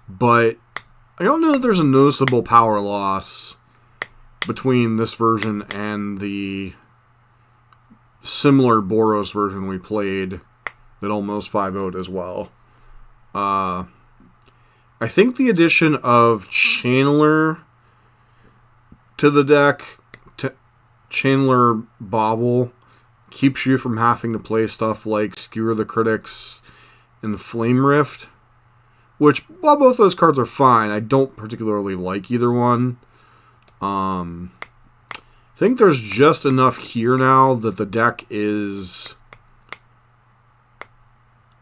but I don't know if there's a noticeable power loss between this version and the similar Boros version we played that almost 5-0'd as well. I think the addition of Channeler to the deck, Channeler Bobble, keeps you from having to play stuff like Skewer the Critics and Flame Rift, which, while both those cards are fine, I don't particularly like either one. I think there's just enough here now that the deck is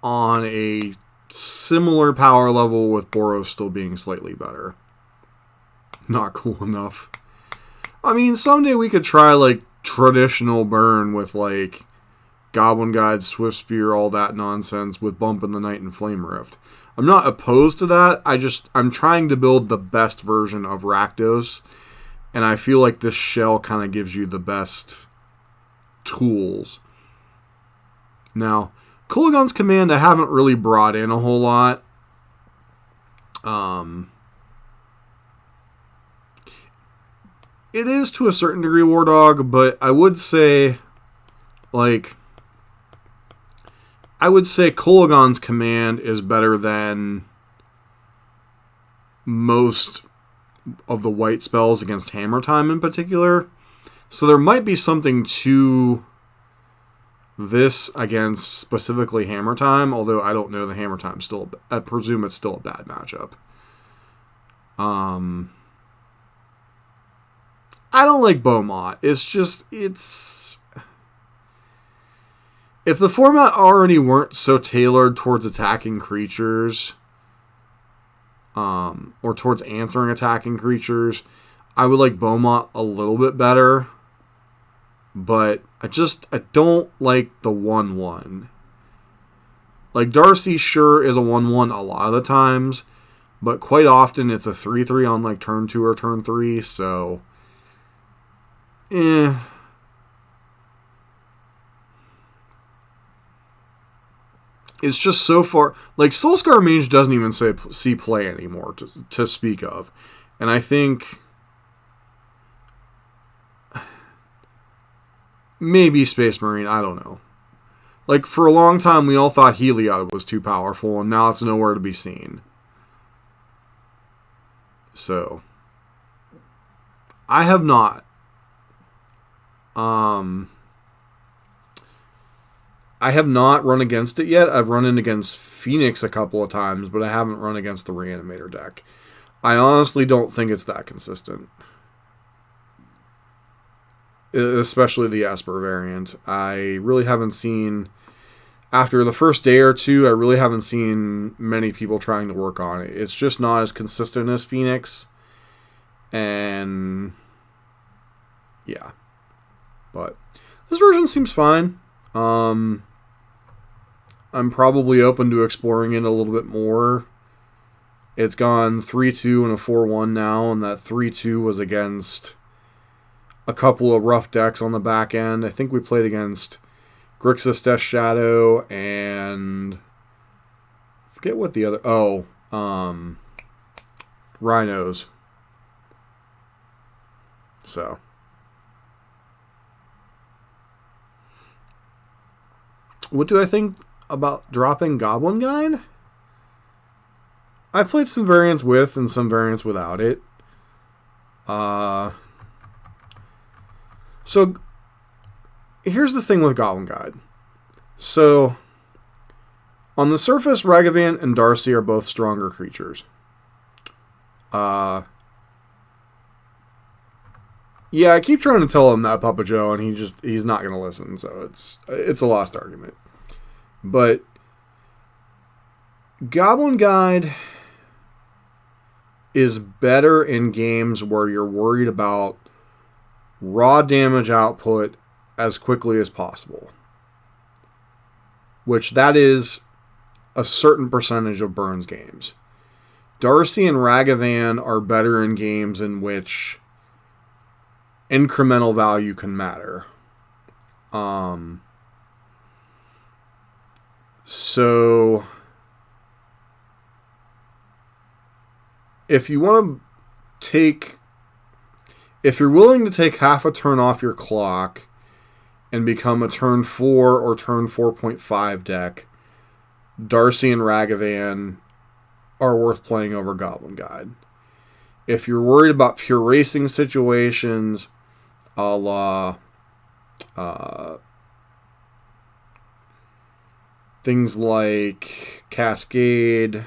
on a similar power level with Boros still being slightly better. Not cool enough. I mean, someday we could try, like, traditional burn with, like, Goblin Guide, Swift Spear, all that nonsense with Bump in the Night and Flame Rift. I'm not opposed to that. I'm trying to build the best version of Rakdos, and I feel like this shell kind of gives you the best tools. Now, Kulagon's Command I haven't really brought in a whole lot. It is to a certain degree War Dog, but I would say Kulagon's Command is better than most of the white spells against Hammer Time in particular. So there might be something to this against specifically Hammer Time, although I don't know the Hammer Time still. I presume it's still a bad matchup. I don't like Beaumont. It's if the format already weren't so tailored towards attacking creatures, or towards answering attacking creatures, I would like Beaumont a little bit better. But I don't like the 1/1. Like, Darcy sure is a 1/1 a lot of the times, but quite often it's a 3/3 on, like, turn 2 or turn 3, so It's just so far... Like, Soulscar Mage doesn't even see play anymore to speak of. And I think maybe Space Marine, I don't know. Like, for a long time, we all thought Heliod was too powerful, and now it's nowhere to be seen. So, I have not. I have not run against it yet. I've run in against Phoenix a couple of times, but I haven't run against the Reanimator deck. I honestly don't think it's that consistent. Especially the Esper variant. I really haven't seen... After the first day or two, I really haven't seen many people trying to work on it. It's just not as consistent as Phoenix. And... yeah. But this version seems fine. I'm probably open to exploring it a little bit more. It's gone 3-2 and a 4-1 now, and that 3-2 was against a couple of rough decks on the back end. I think we played against Grixis Death Shadow and... forget what the other... Rhinos. So... what do I think about dropping Goblin Guide? I've played some variants with and some variants without it. So, here's the thing with Goblin Guide. So, on the surface, Ragavan and Darcy are both stronger creatures. Yeah, I keep trying to tell him that, Papa Joe, and he's not going to listen, so it's a lost argument. But Goblin Guide is better in games where you're worried about raw damage output as quickly as possible. Which that is a certain percentage of Burns games. Darcy and Ragavan are better in games in which incremental value can matter. So if you want to if you're willing to take half a turn off your clock and become a turn 4 or turn 4.5 deck, Darcy and Ragavan are worth playing over Goblin Guide. If you're worried about pure racing situations, a la things like Cascade,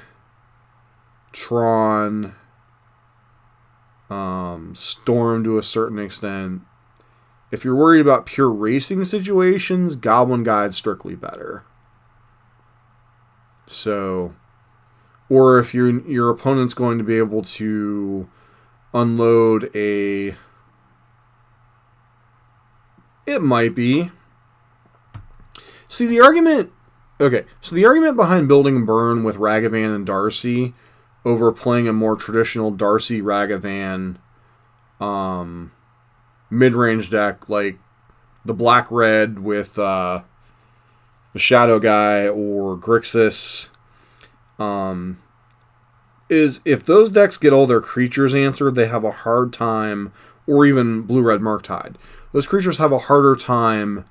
Tron, Storm to a certain extent. If you're worried about pure racing situations, Goblin Guide's strictly better. So, or if your opponent's going to be able to unload it might be. See, the argument behind building Burn with Ragavan and Darcy over playing a more traditional Darcy Ragavan mid-range deck like the black-red with the Shadow Guy or Grixis is if those decks get all their creatures answered, they have a hard time, or even blue-red Murktide. Those creatures have a harder time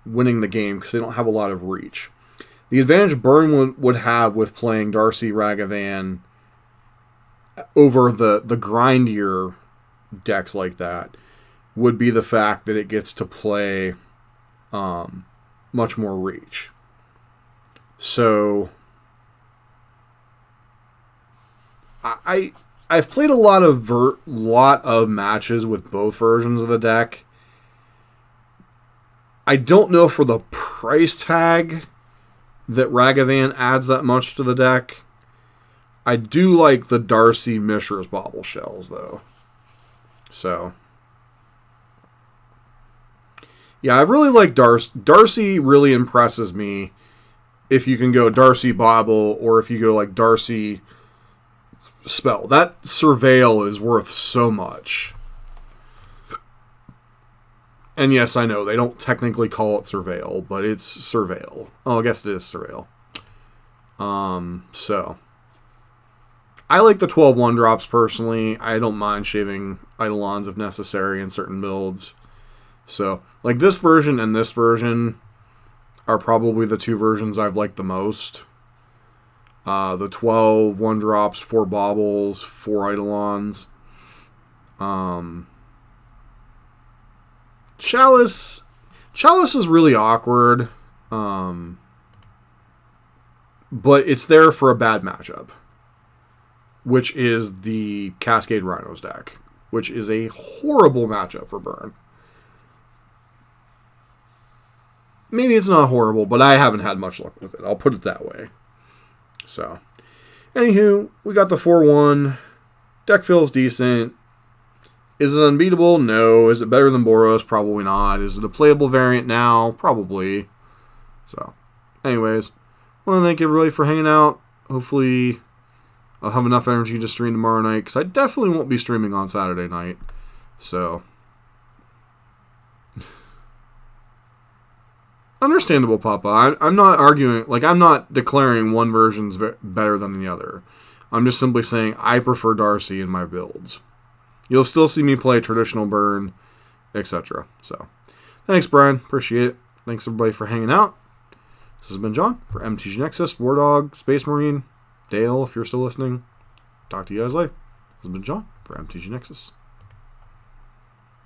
winning the game because they don't have a lot of reach. The advantage Burn would have with playing Darcy Ragavan over the grindier decks like that would be the fact that it gets to play much more reach. So I've played a lot of matches with both versions of the deck. I don't know for the price tag that Ragavan adds that much to the deck. I do like the Darcy Mishra's Bauble Shells, though. So, yeah, I really like Darcy. Darcy really impresses me if you can go Darcy Bauble or if you go like Darcy Spell. That Surveil is worth so much. And yes, I know, they don't technically call it Surveil, but it's Surveil. Oh, I guess it is Surveil. So I like the 12 1-drops personally. I don't mind shaving Eidolons if necessary in certain builds. So, like this version and this version are probably the two versions I've liked the most. The 12 1-drops, 4 baubles, 4 Eidolons. Chalice is really awkward. But it's there for a bad matchup, which is the Cascade Rhinos deck, which is a horrible matchup for Burn. Maybe it's not horrible, but I haven't had much luck with it. I'll put it that way. So, anywho, we got the 4-1. Deck feels decent. Is it unbeatable? No. Is it better than Boros? Probably not. Is it a playable variant now? Probably. So, anyways, I want to thank everybody for hanging out. Hopefully, I'll have enough energy to stream tomorrow night, because I definitely won't be streaming on Saturday night. So, understandable, Papa. I'm not arguing, like, I'm not declaring one version's better than the other. I'm just simply saying I prefer Darcy in my builds. You'll still see me play traditional Burn, etc. So, thanks, Brian. Appreciate it. Thanks, everybody, for hanging out. This has been John for MTG Nexus, War Dog, Space Marine, Dale, if you're still listening. Talk to you guys later. This has been John for MTG Nexus.